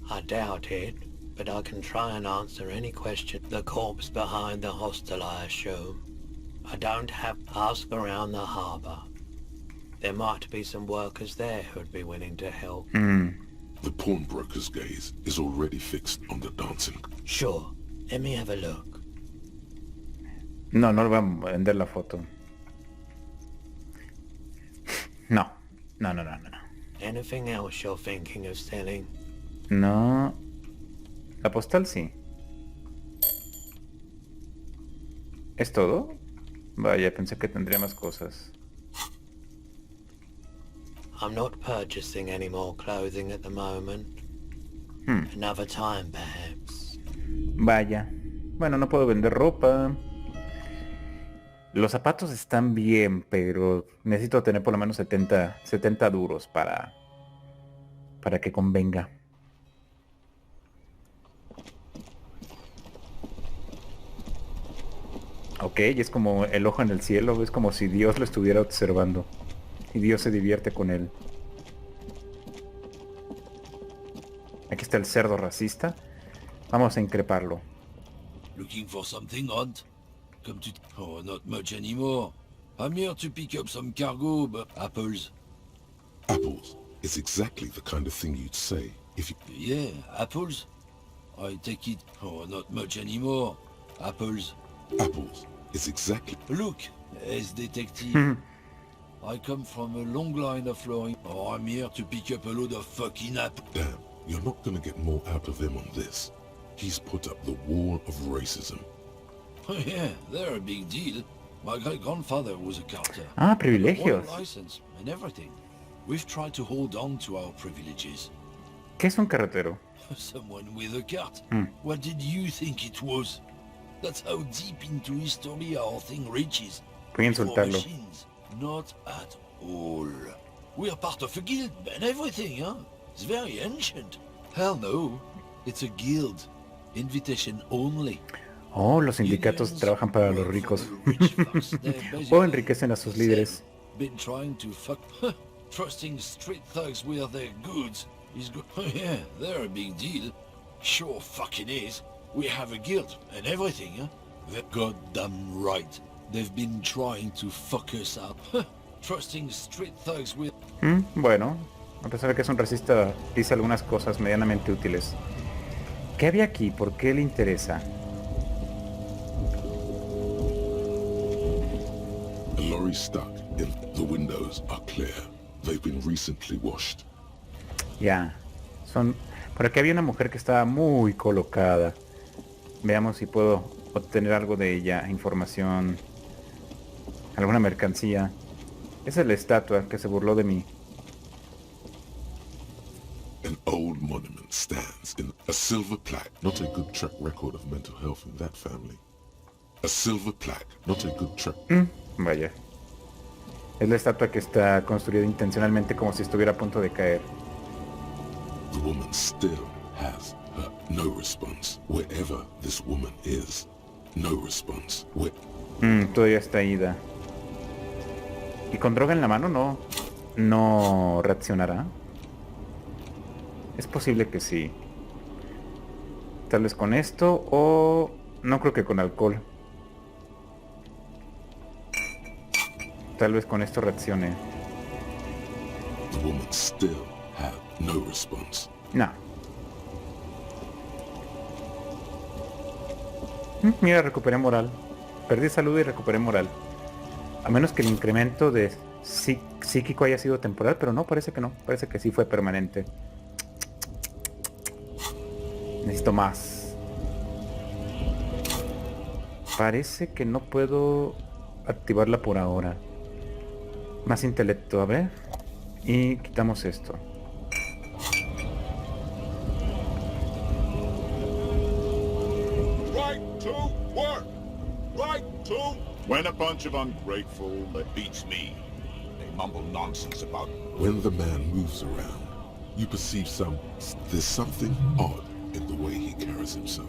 S11: I doubt it, but I can try and answer any question. The corpse behind the hostel, I assume. I don't have to ask around the harbour. There might be some workers there who'd be willing to help.
S2: The pawnbroker's gaze is already fixed on the dancing.
S11: Sure, let me have a look.
S1: No le voy a vender la foto. No, No, no, no, no.
S11: Anything else you're thinking of selling?
S1: No. La postal sí. ¿Es todo? Vaya, pensé que tendría más cosas.
S11: I'm not purchasing any more clothing at the moment. Another time, perhaps.
S1: Vaya. Bueno, no puedo vender ropa. Los zapatos están bien, pero necesito tener por lo menos 70 duros para que convenga. Ok, es como el ojo en el cielo, es como si Dios lo estuviera observando. Y Dios se divierte con él. Aquí está el cerdo racista. Vamos a increparlo.
S8: Looking for something, Hunt? Come to... Oh, not much anymore. I'm here to pick up some cargo, but... Apples.
S2: Apples is exactly the kind of thing you'd say if you...
S8: Yeah, apples. I take it... Oh, not much anymore. Apples.
S2: Apples is exactly...
S8: Look, as detective. I come from a long line of flooring. Oh, I'm here to pick up a load of fucking apples.
S2: Damn, you're not gonna get more out of him on this. He's put up the wall of racism.
S8: Oh yeah, they're a big deal. My great-grandfather was a carter.
S1: Ah, privilegios.
S8: License and everything. We've tried to hold on to our privileges.
S1: ¿Qué es un carretero?
S8: Someone with a cart. What did you think it was? That's how deep into history our thing reaches.
S1: Voy a insultarlo.
S8: Machines. Not at all. We're part of a guild and everything, huh? It's very ancient. Hell no. It's a guild. Invitation only.
S1: Oh, los sindicatos trabajan para los ricos. O enriquecen a sus líderes.
S8: Been trying to fuck... Trusting street thugs with their goods is good. Oh yeah, they're a big deal. Sure fucking is. We have a guild and everything, huh? They're goddamn right. They've been trying to fuck us up. Trusting street thugs with...
S1: Bueno, a pesar de que es un racista, dice algunas cosas medianamente útiles. ¿Qué había aquí? ¿Por qué le interesa?
S2: A lorry stuck in the windows are clear. They've been recently washed.
S1: Ya. Son... Por aquí había una mujer que estaba muy colocada. Veamos si puedo obtener algo de ella. Información. Alguna mercancía. Esa es la estatua que se burló de mí.
S2: An old monument stands in a silver plaque. Not a good track record of mental health in that family. A silver plaque, not a good track.
S1: Vaya. Es la estatua que está construida intencionalmente como si estuviera a punto de caer.
S2: The woman still has her no response. Wherever this woman is, no response.
S1: Todavía está ida. ¿Y con droga en la mano no reaccionará? Es posible que sí. Tal vez con esto o... No creo que con alcohol. Tal vez con esto reaccione.
S2: The woman still had no response.
S1: No. Mira, recuperé moral. Perdí salud y recuperé moral. A menos que el incremento de psíquico haya sido temporal, pero no, parece que no. Parece que sí fue permanente. Necesito más. Parece que no puedo activarla por ahora. Más intelecto, a ver. Y quitamos esto.
S12: Right to work. Right to... When a bunch of ungrateful that beats me, they mumble nonsense about...
S2: When the man moves around, you perceive there's something odd in the way he carries himself.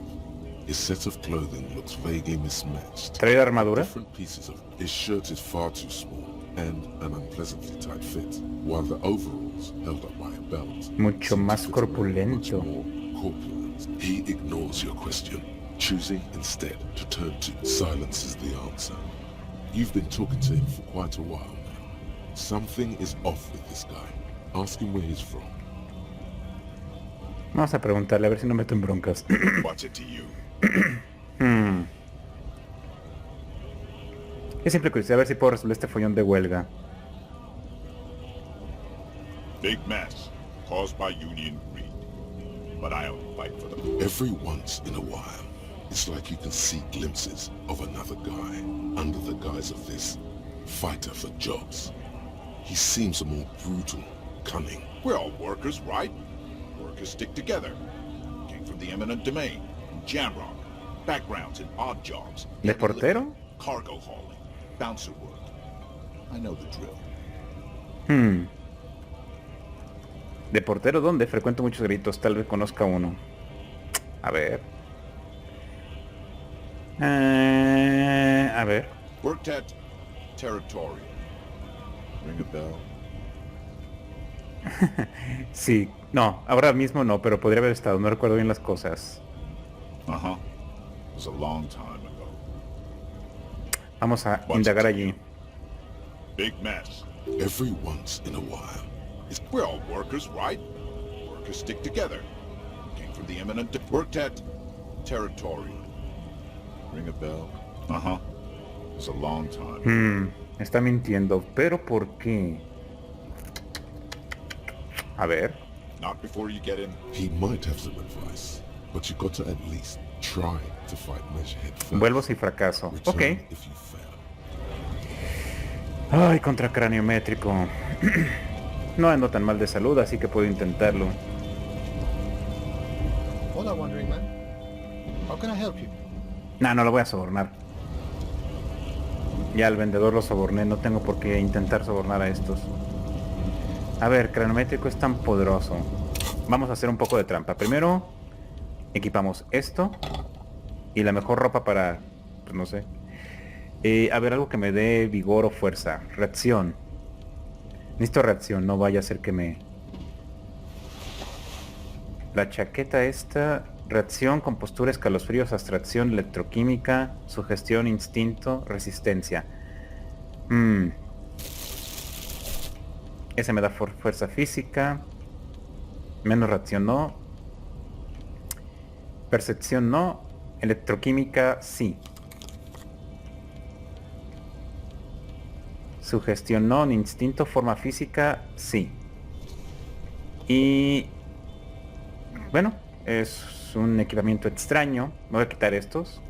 S2: His set of clothing looks vaguely mismatched.
S1: ¿Trae armadura?
S2: Different pieces of his shirt is far too small and an unpleasantly tight fit, while the overalls held up by a belt.
S1: Mucho más corpulento.
S2: Much more corpulent. He ignores your question, choosing instead to turn to silence is the answer. You've been talking to him for quite a while now. Something is off with this guy. Ask him where he's from.
S1: Vamos a preguntarle a ver si no meto en broncas.
S12: What's it to you?
S1: Es simple curiosidad, a ver si puedo resolver este follón de huelga.
S12: Big mess, caused by union greed. But I only fight for them.
S2: Every once in a while, it's like you can see glimpses of another guy under the guise of this fighter for jobs. He seems more brutal, cunning.
S12: We're all workers, right? Workers stick together. Came from the eminent domain, Jamrock. Backgrounds in odd jobs.
S1: ¿De portero?
S12: Cargo hauling. Bouncer work. I know the drill.
S1: ¿De portero dónde? Frecuento muchos gritos, tal vez conozca uno. A ver. A ver.
S12: Worked at Territorial. Ring a bell?
S1: Sí, no, ahora mismo no, pero podría haber estado, no recuerdo bien las cosas.
S12: Uh-huh. It was a long time ago.
S1: Vamos a indagar allí.
S12: Big mess.
S2: Every once in a while.
S12: We're all workers, right? Workers stick together. Came from the eminent... Worked at Territorial. Ring a bell? Uh-huh. It was a long time.
S1: Está mintiendo, pero ¿por qué? A ver.
S12: Not before you get in.
S2: He might have some advice, but you got to at least try to fight Measurehead first.
S1: Vuelvo si fracaso.
S2: Return
S1: Ok.
S2: if you fail.
S1: Ay, contra Craneométrico. No ando tan mal de salud, así que puedo intentarlo.
S6: Hola, Wandering Man. How can I help you?
S1: Nah, no lo voy a sobornar. Ya al vendedor lo soborné, no tengo por qué intentar sobornar a estos. A ver, Craneométrico es tan poderoso. Vamos a hacer un poco de trampa. Primero, equipamos esto. Y la mejor ropa para... pues no sé. A ver, algo que me dé vigor o fuerza. Reacción. Necesito reacción, no vaya a ser que me... La chaqueta esta... Reacción, compostura, escalofríos, abstracción, electroquímica, sugestión, instinto, resistencia. Ese me da fuerza física. Menos reacción no. Percepción no. Electroquímica sí. Sugestión no. Instinto, forma física sí. Y... bueno, es un equipamiento extraño. Me voy a quitar estos.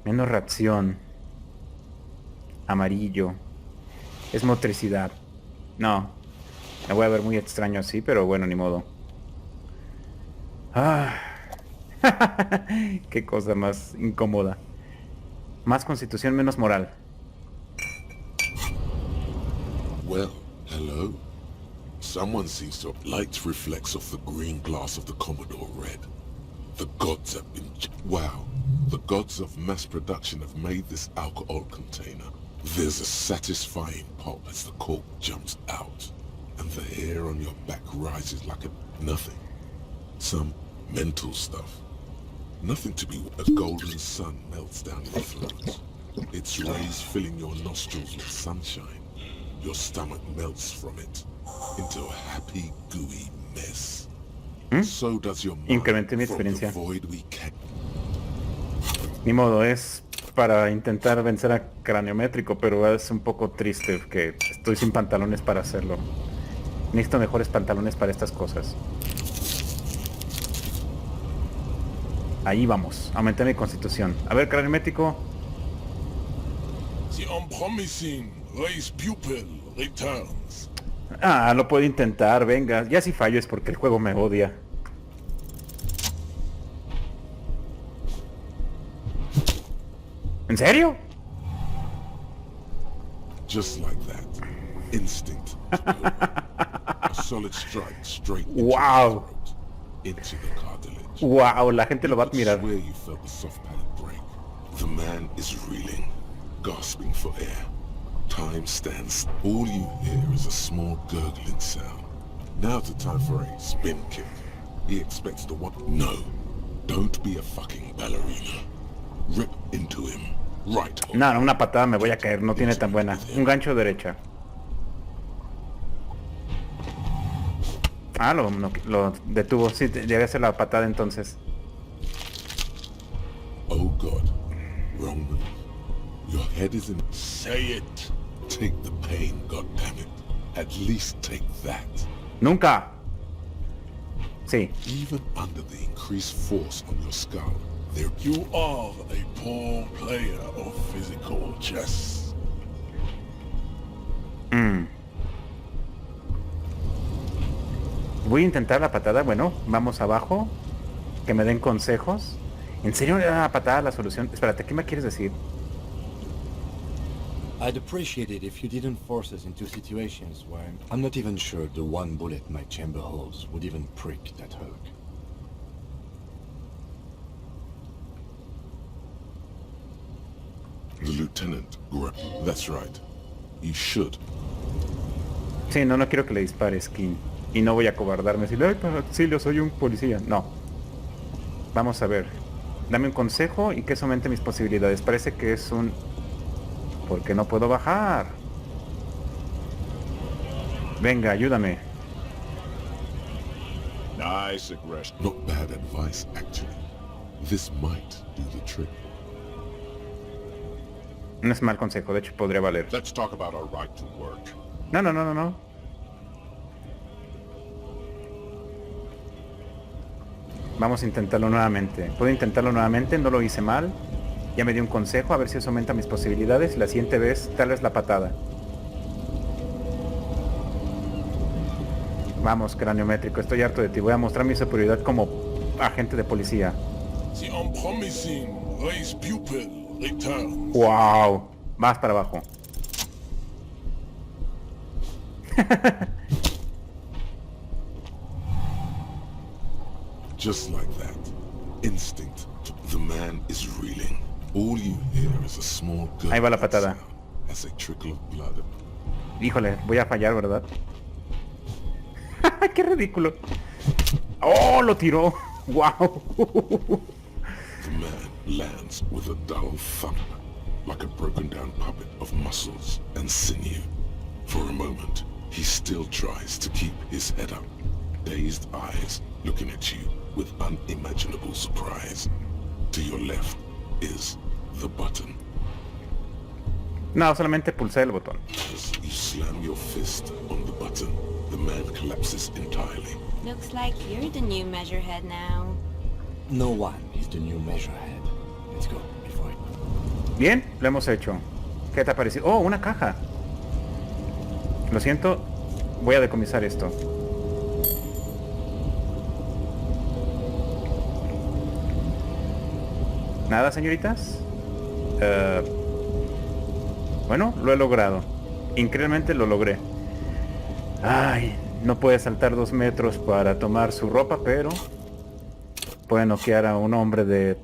S1: Menos reacción. Amarillo. Es motricidad. No. Me voy a ver muy extraño así, pero bueno, ni modo. Qué cosa más incómoda. Más constitución, menos moral.
S2: Well, hello. Someone seems to have light reflects off the green glass of the Commodore Red. The gods have been... wow. The gods of mass production have made this alcohol container. There's a satisfying pop as the cork jumps out. And the hair on your back rises like a... nothing. Some mental stuff. Nothing to be... a golden sun melts down your throat. Its rays filling your nostrils with sunshine. Your stomach melts from it into a happy, gooey mess. So does your mind
S1: Incrementé mi
S2: from the
S1: experiencia.
S2: void we can...
S1: Ni modo, es para intentar vencer a Craneométrico, pero es un poco triste que estoy sin pantalones para hacerlo. Necesito mejores pantalones para estas cosas. Ahí vamos, aumenté mi constitución. A ver, Craneométrico.
S9: The unpromising race pupil returns.
S1: Ah, lo puedo intentar, venga. Ya si fallo es porque el juego me odia. ¿En serio?
S2: Just like that. Instinct. A solid strike straight into
S1: Wow.
S2: the throat, into the cartilage.
S1: Wow, la gente lo va a
S2: I
S1: admirar.
S2: swear you felt the soft palate break. The man is reeling, gasping for air. Time stands. All you hear is a small gurgling sound. Now's the time for a spin kick. He expects to what? No. Don't be a fucking ballerina. Rip into him. Right.
S1: No, no, una patada me voy a caer, no tiene tan buena. Un gancho derecha. Ah, lo detuvo. Sí, debe hacer la patada entonces.
S2: head is in...
S9: Say it.
S2: Take the pain, goddammit. At least take that.
S1: Nunca. Sí.
S2: Even under the increased force on your skull, there...
S9: You are a poor player of physical chess.
S1: Voy a intentar la patada. Bueno, vamos abajo. Que me den consejos. ¿En serio era la patada la solución? Espérate, ¿qué me quieres decir?
S4: I'd appreciate it if you didn't force us into situations where I'm not even sure the one bullet my chamber holds would even prick that Hulk.
S2: The lieutenant... That's right. You should.
S1: Sí, no quiero que le dispares, King. Y no voy a cobardarme. Decirle, ay, para auxilio, soy un policía. No. Vamos a ver. Dame un consejo y que eso aumente mis posibilidades. Parece que es un... Porque no puedo bajar. Venga, ayúdame.
S12: Nice aggression.
S2: Not bad advice, actually. This might do the trick.
S1: No es mal consejo, de hecho podría valer.
S12: Let's talk about our right to work.
S1: No. Vamos a intentarlo nuevamente. Puedo intentarlo nuevamente, no lo hice mal. Ya me dio un consejo, a ver si eso aumenta mis posibilidades. La siguiente vez, tal vez la patada. Vamos, Craneométrico, estoy harto de ti. Voy a mostrar mi superioridad como agente de policía.
S9: The unpromising race pupil returns.
S1: ¡Wow! Más para abajo.
S2: Just like that. Instinct. The man is reeling. All you hear is a small gun.
S1: Ahí va la patada.
S2: As a trickle of blood.
S1: Híjole, voy a fallar, ¿verdad? ¡Qué ridículo! ¡Oh, lo tiró! ¡Wow!
S2: The man lands with a dull thump, like a broken down puppet of muscles and sinew. For a moment, he still tries to keep his head up, dazed eyes looking at you with unimaginable surprise. To your left is the button.
S1: No, solamente pulsé el botón.
S2: As you slam your fist on the button, the man collapses entirely.
S13: Looks like you're the new measurehead now.
S4: No one is the new measurehead. Let's go before it...
S1: Bien, lo hemos hecho. ¿Qué te ha parecido? ¡Oh, una caja! Lo siento, voy a decomisar esto. ¿Nada, señoritas? Bueno, lo he logrado. Increíblemente lo logré. Ay, no puede saltar 2 metros para tomar su ropa, pero puede noquear a un hombre de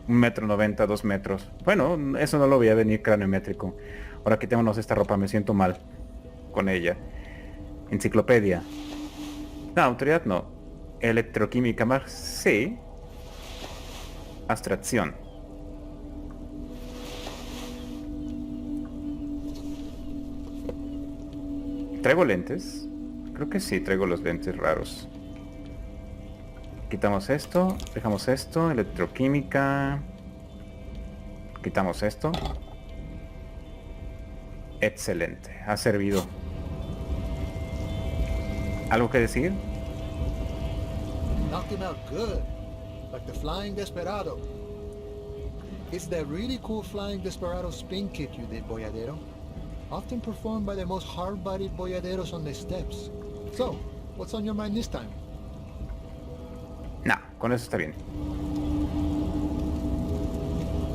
S1: 1,90 m, 2 metros. Bueno, eso no lo veía venir, Craneométrico. Ahora quitémonos esta ropa, me siento mal con ella. Enciclopedia. No, autoridad no. Electroquímica más, sí. Abstracción. ¿Traigo lentes? Creo que sí, traigo los lentes raros. Quitamos esto, dejamos esto, electroquímica. Quitamos esto. Excelente, ha servido. ¿Algo que decir?
S6: Knocked him out good, like the Flying Desperado. It's that really cool Flying Desperado spin kick you did, Boyadero. Often performed by the most hard-bodied boyaderos on the steps. So, what's on your mind this time?
S1: No, con eso está bien.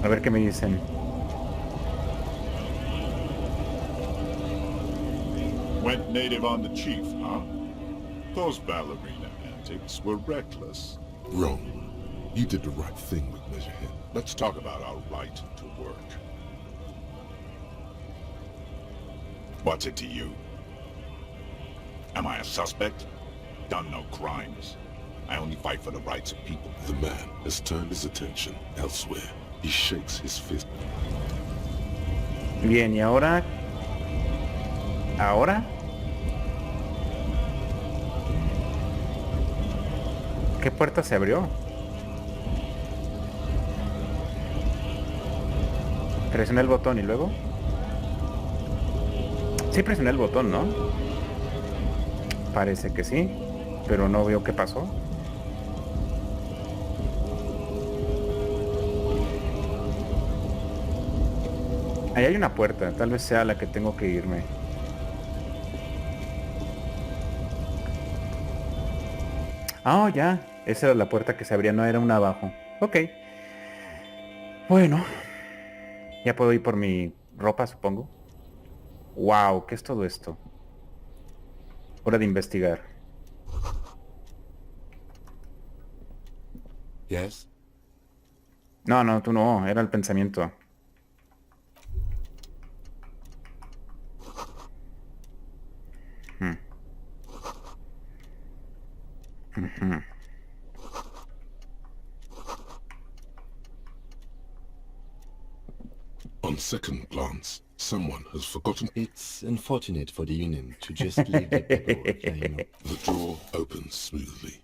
S1: A ver qué me dicen.
S12: Went native on the chief, huh? Those ballerina antics were reckless.
S2: Wrong. You did the right thing with Measurehead.
S12: Let's talk about our right to work. What's it to you? Am I a suspect? Done no crimes. I only fight for the rights of people.
S2: The man has turned his attention elsewhere. He shakes his fist.
S1: Bien, y ahora... ¿Ahora? ¿Qué puerta se abrió? Presioné el botón y luego... Sí presioné el botón, ¿no? Parece que sí, pero no veo qué pasó. Ahí hay una puerta, tal vez sea la que tengo que irme. Ah, ya. Esa era la puerta que se abría, no era una abajo. Ok. Bueno. Ya puedo ir por mi ropa, supongo. Wow, ¿qué es todo esto? Hora de investigar.
S4: Yes?
S1: No, no, tú no. Era el pensamiento. Ujú.
S2: On second glance, someone has forgotten.
S4: It's unfortunate for the Union to just leave the paperwork, you know.
S2: The drawer opens smoothly.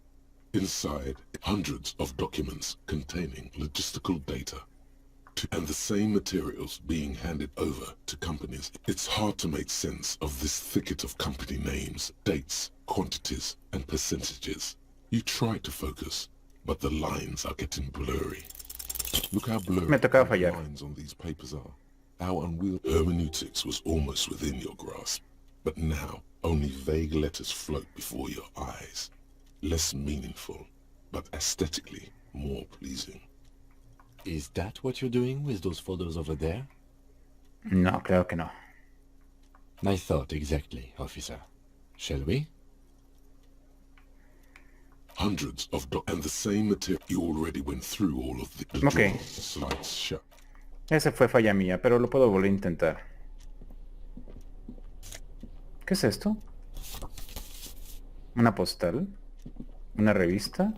S2: Inside, hundreds of documents containing logistical data. And the same materials being handed over to companies. It's hard to make sense of this thicket of company names, dates, quantities, and percentages. You try to focus, but the lines are getting blurry. Look how blurry
S1: Me tocaba
S2: the
S1: fallar.
S2: lines on these papers are. How unwieldy. Hermeneutics was almost within your grasp, but now only vague letters float before your eyes. Less meaningful, but aesthetically more pleasing.
S4: Is that what you're doing with those photos over there?
S1: No, creo que no.
S4: I thought exactly, officer. Shall we?
S2: Hundreds of and the same material. You already went through all of the
S1: Okay.
S2: drawer slides shut.
S1: Ese fue falla mía, pero lo puedo volver a intentar. ¿Qué es esto? ¿Una postal? ¿Una revista?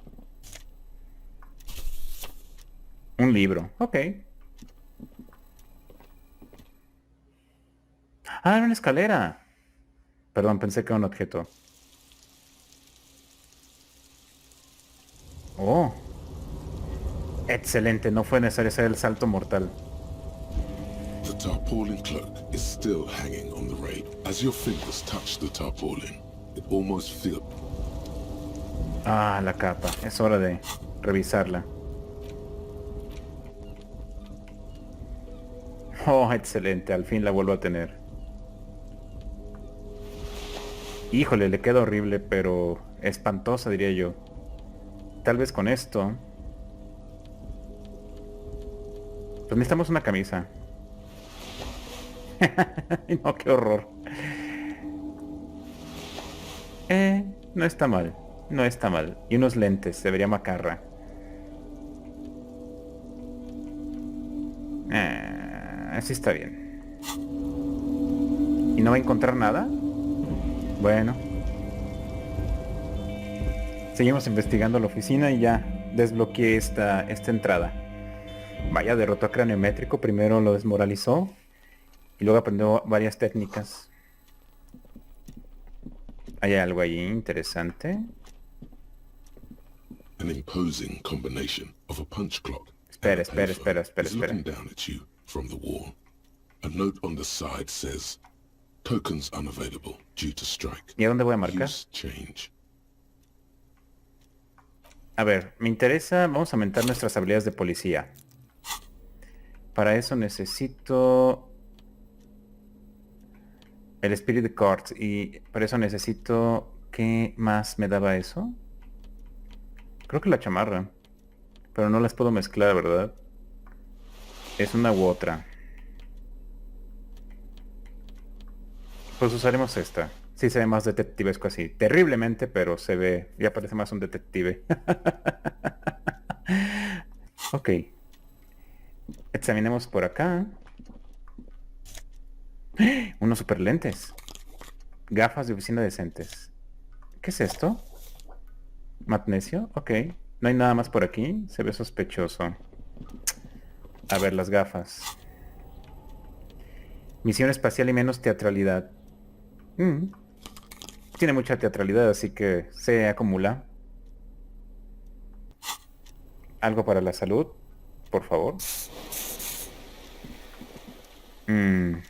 S1: Un libro. Ok. Ah, era una escalera. Perdón, pensé que era un objeto. Oh. Excelente, no fue necesario hacer el salto mortal.
S2: The tarpaulin cloak is still hanging on the rail. As your fingers touch the tarpaulin, it almost feels...
S1: Ah, la capa. Es hora de revisarla. Oh, excelente. Al fin la vuelvo a tener. Híjole, le queda horrible, pero espantosa, diría yo. Tal vez con esto... Pues necesitamos una camisa. No, qué horror. No está mal. No está mal. Y unos lentes, se vería macarra. Así está bien. ¿Y no va a encontrar nada? Bueno. Seguimos investigando la oficina y ya desbloqueé esta entrada. Vaya, derrotó a Craneométrico. Primero lo desmoralizó y luego aprendió varias técnicas. Hay algo allí interesante.
S2: An imposing combination of a punch clock.
S1: Espera.
S2: Is looking down at you from the wall. A note on the side says, tokens unavailable due to strike.
S1: ¿Y a dónde voy a marcar?
S2: Use change.
S1: A ver, me interesa, vamos a aumentar nuestras habilidades de policía. Para eso necesito el Spirit Card y para eso necesito... ¿Qué más me daba eso? Creo que la chamarra. Pero no las puedo mezclar, ¿verdad? Es una u otra. Pues usaremos esta. Sí se ve más detectivesco así. Terriblemente, pero se ve... Ya parece más un detective. Ok. Examinemos por acá. Unos super lentes. Gafas de oficina decentes. ¿Qué es esto? Magnesio. Ok. No hay nada más por aquí. Se ve sospechoso. A ver, las gafas. Misión espacial y menos teatralidad. Tiene mucha teatralidad, así que se acumula. Algo para la salud, por favor. Mm,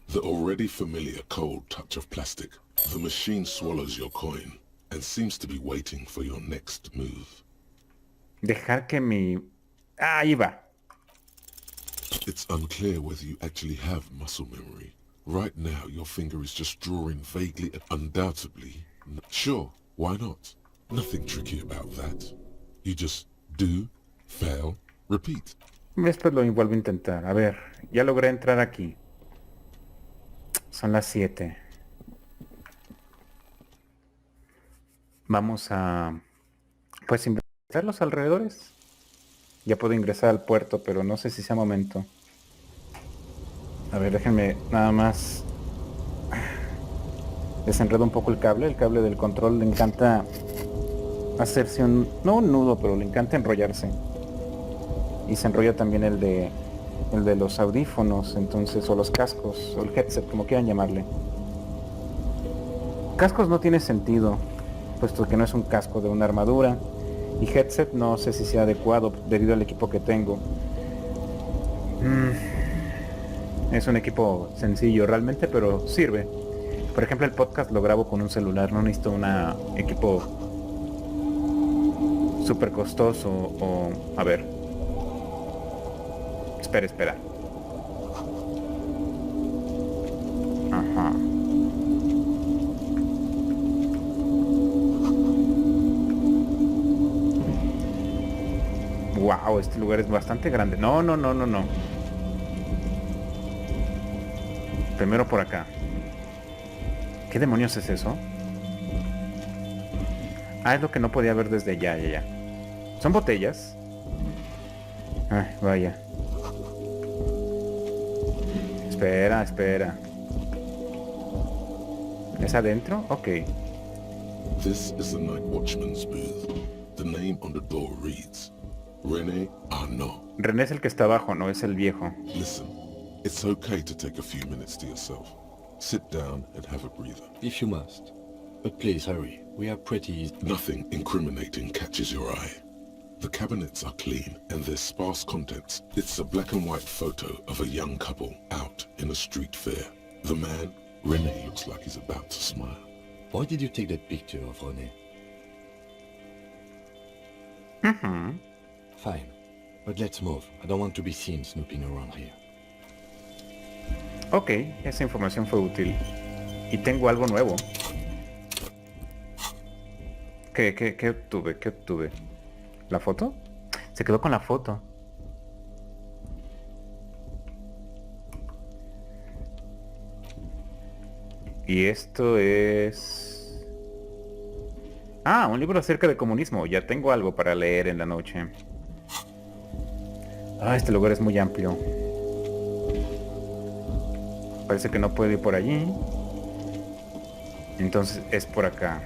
S2: The already familiar cold touch of plastic. The machine swallows your coin and seems to be waiting for your next move.
S1: dejar que mi... Ah, ahí va.
S2: It's unclear whether you actually have muscle memory. Right now, your finger is just drawing vaguely, undoubtedly. Sure, why not? Nothing tricky about that. You just do, fail, repeat.
S1: Después lo vuelvo a intentar. A ver, ya logré entrar aquí. Son las 7. Vamos a... pues investigar los alrededores. Ya puedo ingresar al puerto, pero no sé si sea momento. A ver, déjenme nada más... desenredo un poco el cable del control. Le encanta hacerse un... no un nudo, pero le encanta enrollarse. Y se enrolla también el de los audífonos, entonces, o los cascos, o el headset, como quieran llamarle. Cascos no tiene sentido, puesto que no es un casco de una armadura. Y headset no sé si sea adecuado debido al equipo que tengo. Es un equipo sencillo realmente, pero sirve. Por ejemplo, el podcast lo grabo con un celular, no necesito un equipo súper costoso o... a ver. Espera. Ajá. Wow, este lugar es bastante grande. No. Primero por acá. ¿Qué demonios es eso? Ah, es lo que no podía ver desde allá, ya. ¿Son botellas? Ay, vaya. Espera. ¿Es adentro? Ok.
S2: This is the night watchman's booth. The name on the door reads, René Arnaud.
S1: René es el que está abajo, no es el viejo.
S2: Listen, it's okay to take a few minutes to yourself. Sit down and have a breather.
S4: If you must. But please hurry. We are pretty...
S2: Nothing incriminating catches your eye. The cabinets are clean and there's sparse contents. It's a black and white photo of a young couple out in a street fair. The man, René, looks like he's about to smile.
S4: Why did you take that picture of René? Fine. But let's move. I don't want to be seen snooping around here.
S1: Ok, esa información fue útil. Y tengo algo nuevo. ¿Qué obtuve? ¿La foto? Se quedó con la foto. Y esto es... Ah, un libro acerca de comunismo. Ya tengo algo para leer en la noche. Ah, este lugar es muy amplio. Parece que no puedo ir por allí. Entonces es por acá.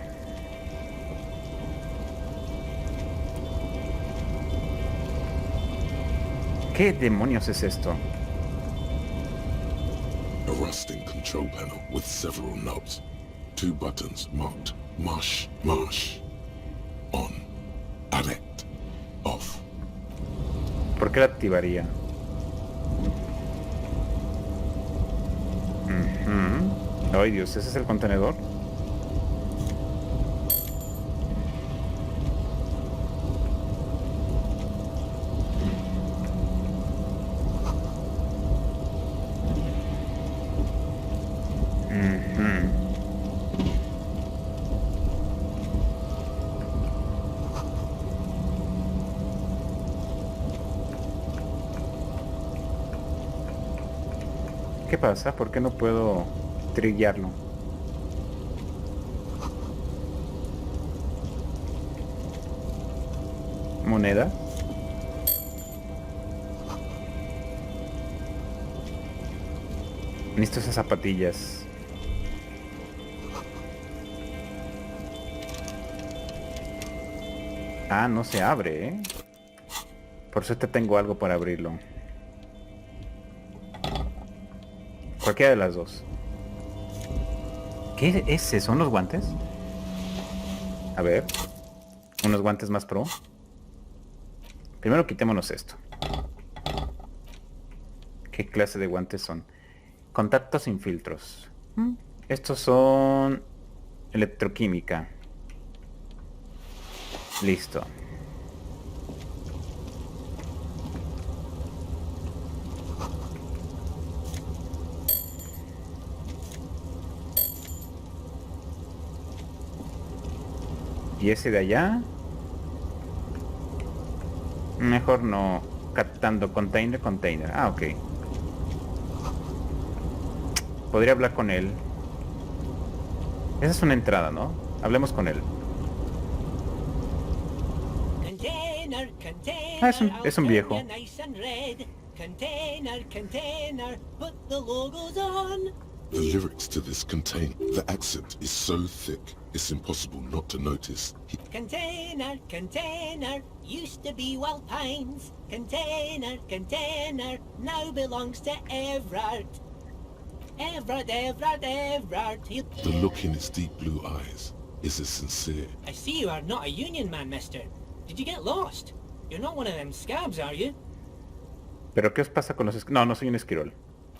S1: ¿Qué demonios es esto?
S2: A rusting control panel with several knobs. 2 buttons marked marsh, on, arrest, off.
S1: ¿Por qué la activaría? Ay Dios, ¿ese es el contenedor? ¿Qué pasa? ¿Por qué no puedo trillarlo? ¿Moneda? Necesito esas zapatillas. Ah, no se abre, ¿eh? Por suerte tengo algo para abrirlo. Cualquiera de las dos. ¿Qué es ese? ¿Son los guantes? A ver. Unos guantes más pro. Primero quitémonos esto. ¿Qué clase de guantes son? Contactos sin filtros. Estos son electroquímica. Listo. Y ese de allá. Mejor no. Captando container. Ah, ok. Podría hablar con él. Esa es una entrada, ¿no? Hablemos con él. Ah, es un viejo.
S2: The lyrics to this contain... The accent is so thick, it's impossible not to notice.
S11: Container, used to be Wild Pines. Container, now belongs to Everard. Everard.
S2: The look in his deep blue eyes is as sincere.
S11: I see you are not a union man, mister. Did you get lost? You're not one of them scabs, are you?
S1: ¿Pero qué os pasa con los... No, no soy un esquirol.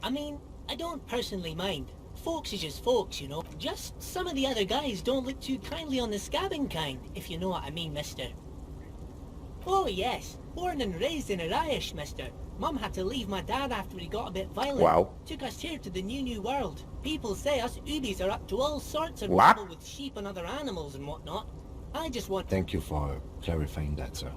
S11: I mean, I don't personally mind. Folks is just folks, you know. Just some of the other guys don't look too kindly on the scabbing kind, if you know what I mean, mister. Oh yes, born and raised in Irish, mister. Mum had to leave my dad after he got a bit violent.
S1: Wow.
S11: Took us here to the new world. People say us Ubis are up to all sorts of
S1: What?
S11: trouble with sheep and other animals and whatnot. I just want...
S4: Thank you for clarifying that, sir.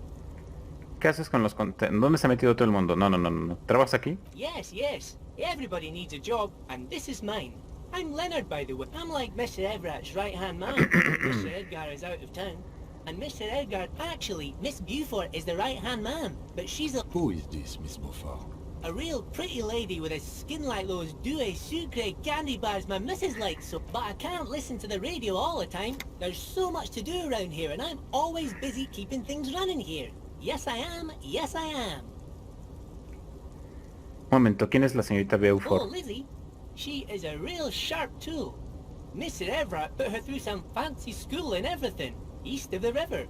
S1: ¿Qué haces con los contenedores? ¿Dónde se ha metido todo el mundo? No. ¿Trabajas aquí?
S11: Yes. Everybody needs a job, and this is mine. I'm Leonard, by the way. I'm like Mr. Everett's right-hand man. Mr. Edgar is out of town. And Mr. Edgar... Actually, Miss Beaufort is the right-hand man, but she's a...
S4: Who is this, Miss Beaufort?
S11: A real pretty lady with a skin like those Douai Sucre candy bars my missus likes, so... But I can't listen to the radio all the time. There's so much to do around here, and I'm always busy keeping things running here. Yes, I am.
S1: Un momento, ¿quién es la señorita
S11: Oh,
S1: Beaufort?
S11: Lizzie. She is a real sharp tool. Mr. Everett put her through some fancy school and everything, east of the river.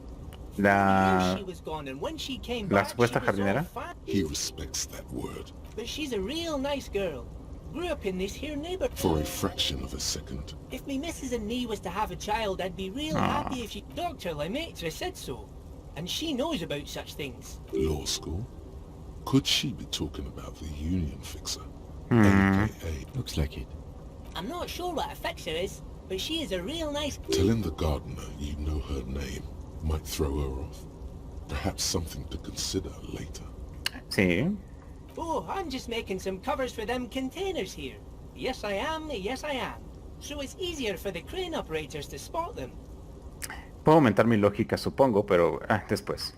S1: La supuesta jardinera.
S2: He respects that word.
S11: But she's a real nice girl. Grew up in this here neighborhood.
S2: For a fraction of a second.
S11: If me missus and me was to have a child, I'd be real happy if she... Dr. Lemaitre said so. And she knows about such things.
S2: Law school? Could she be talking about the union fixer?
S4: AKA. Looks like it.
S11: I'm not sure what a fixer is, but she is a real nice...
S2: Telling the gardener you know her name might throw her off. Perhaps something to consider later.
S1: Sí.
S11: Oh, I'm just making some covers for them containers here. Yes, I am. So it's easier for the crane operators to spot them.
S1: Puedo aumentar mi lógica, supongo, pero después.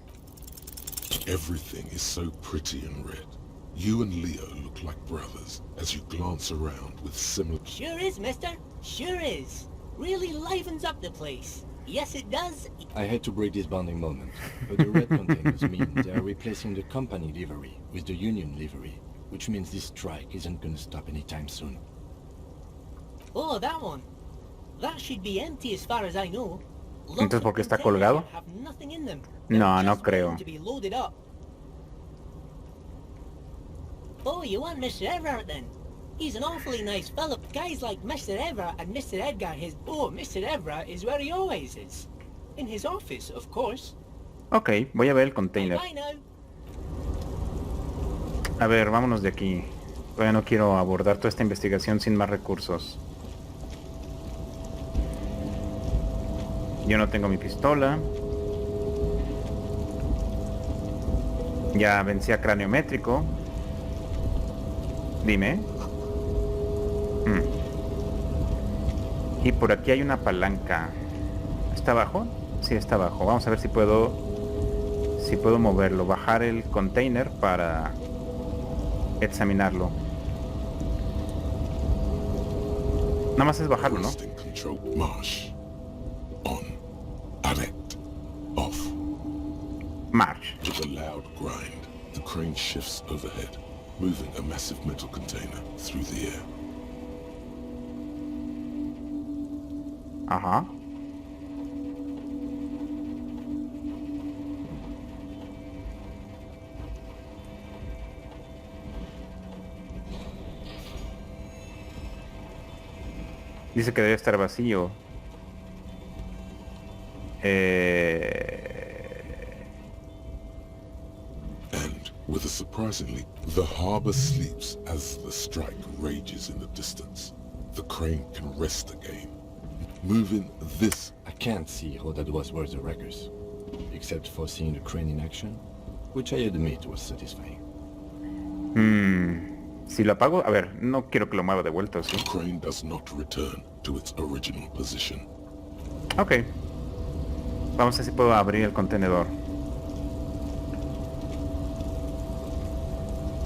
S2: Everything is so pretty and red. You and Leo look like brothers as you glance around with similar...
S11: Sure is, mister. Sure is. Really livens up the place. Yes, it does.
S4: I hate to break this bonding moment, but the red containers mean they are replacing the company livery with the union livery, which means this strike isn't gonna stop anytime soon.
S11: Oh, that one. That should be empty as far as I know.
S1: Entonces, ¿por qué está colgado? No creo.
S11: Oh, you want Mr. Everett then? He's an awfully nice fellow. Guys like Mr. Everett and Mr. Edgar, Mr. Everett is where he always is. In his office, of course.
S1: Ok, voy a ver el container.
S11: Bye now.
S1: A ver, vámonos de aquí. Todavía no quiero abordar toda esta investigación sin más recursos. Yo no tengo mi pistola. Ya vencí a Craneométrico. Dime. Y por aquí hay una palanca. ¿Está abajo? Sí, está abajo. Vamos a ver si puedo moverlo. Bajar el container para examinarlo. Nada más es bajarlo, ¿no? March.
S2: With a loud grind, the crane shifts overhead, moving a massive metal container through the air.
S1: Ajá. Dice que debe estar vacío.
S2: And, with a surprisingly, the harbor sleeps as the strike rages in the distance. The crane can rest again. Moving this...
S4: I can't see how that was worth the wreckers, except for seeing the crane in action, which I admit was satisfying.
S1: Si lo apago, a ver, no quiero que lo mueva de vuelta, ¿sí?
S2: The crane does not return to its original position.
S1: Ok. Vamos a ver si puedo abrir el contenedor.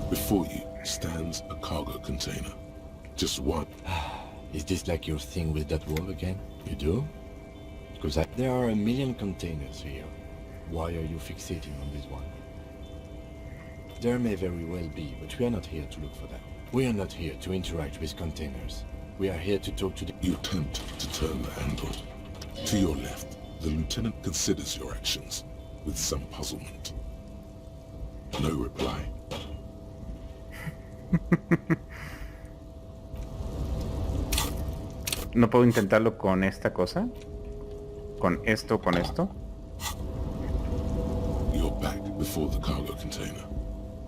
S2: Before you stands a cargo container. Just one.
S4: Is this like your thing with that wall again? You do? Because there are a million containers here. Why are you fixating on this one? There may very well be, but we are not here to look for that. We are not here to interact with containers. We are here to talk to the...
S2: You attempt to turn the handle. To your left, the lieutenant considers your actions with some puzzlement. No reply.
S1: ¿No puedo intentarlo con esta cosa? ¿Con esto, con esto?
S2: You're back before the cargo container.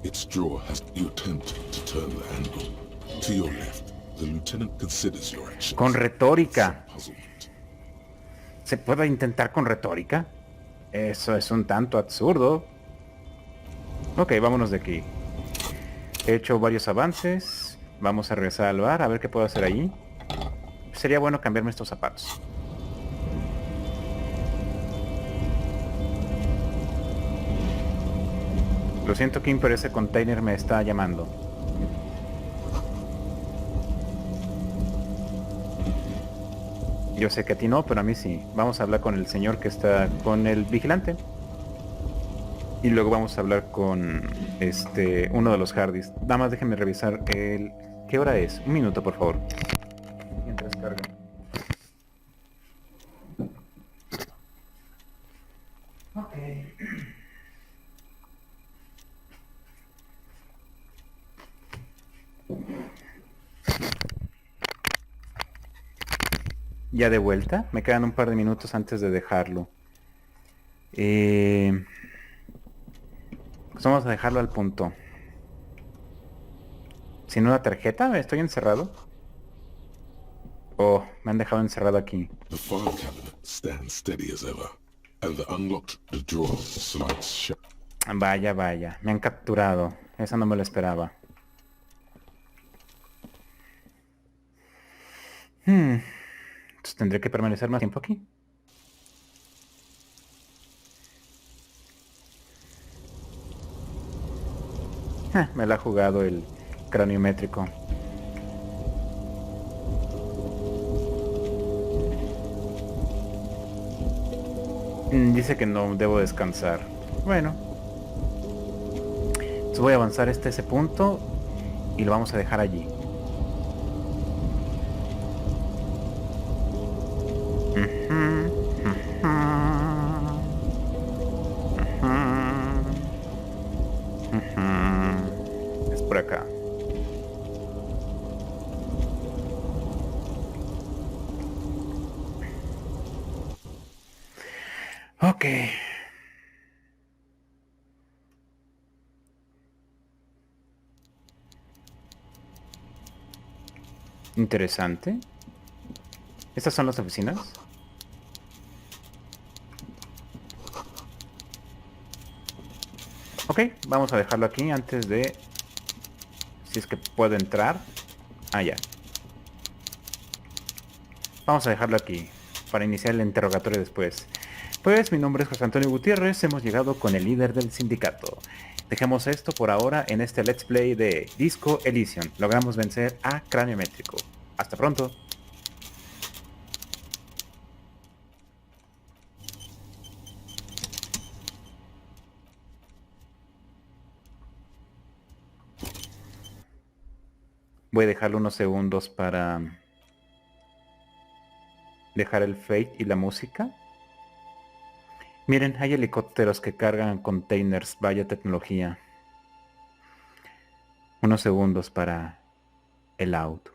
S2: Its drawer has... You attempt to turn the handle. To your left, the lieutenant considers your actions.
S1: Con retórica.
S2: Some puzzlement.
S1: ¿Se puede intentar con retórica? Eso es un tanto absurdo. Ok, vámonos de aquí. He hecho varios avances. Vamos a regresar al bar a ver qué puedo hacer ahí. Sería bueno cambiarme estos zapatos. Lo siento, Kim, pero ese container me está llamando. Yo sé que a ti no, pero a mí sí. Vamos a hablar con el señor que está con el vigilante. Y luego vamos a hablar con uno de los hardis. Nada más déjenme revisar el... ¿Qué hora es? Un minuto, por favor. Mientras carga. Ok. Ya de vuelta. Me quedan un par de minutos antes de dejarlo. Pues vamos a dejarlo al punto. ¿Sin una tarjeta? ¿Estoy encerrado? Oh, me han dejado encerrado aquí.
S2: The file cabinet stands steady as ever, and the unlocked the drawer slides shut.
S1: Vaya, vaya. Me han capturado. Esa no me lo esperaba. Entonces tendré que permanecer más tiempo aquí. Me la ha jugado el craneométrico. Dice que no debo descansar. Bueno. Entonces voy a avanzar hasta ese punto y lo vamos a dejar allí. Es por acá. Ok. Interesante. ¿Estas son las oficinas? Ok, vamos a dejarlo aquí antes de... Si es que puedo entrar. Ah, ya. Vamos a dejarlo aquí para iniciar el interrogatorio después. Pues mi nombre es José Antonio Gutiérrez, hemos llegado con el líder del sindicato. Dejemos esto por ahora en este Let's Play de Disco Elysium. Logramos vencer a Craneométrico. Hasta pronto. Voy a dejarlo unos segundos para dejar el fade y la música. Miren, hay helicópteros que cargan containers, vaya tecnología. Unos segundos para el auto.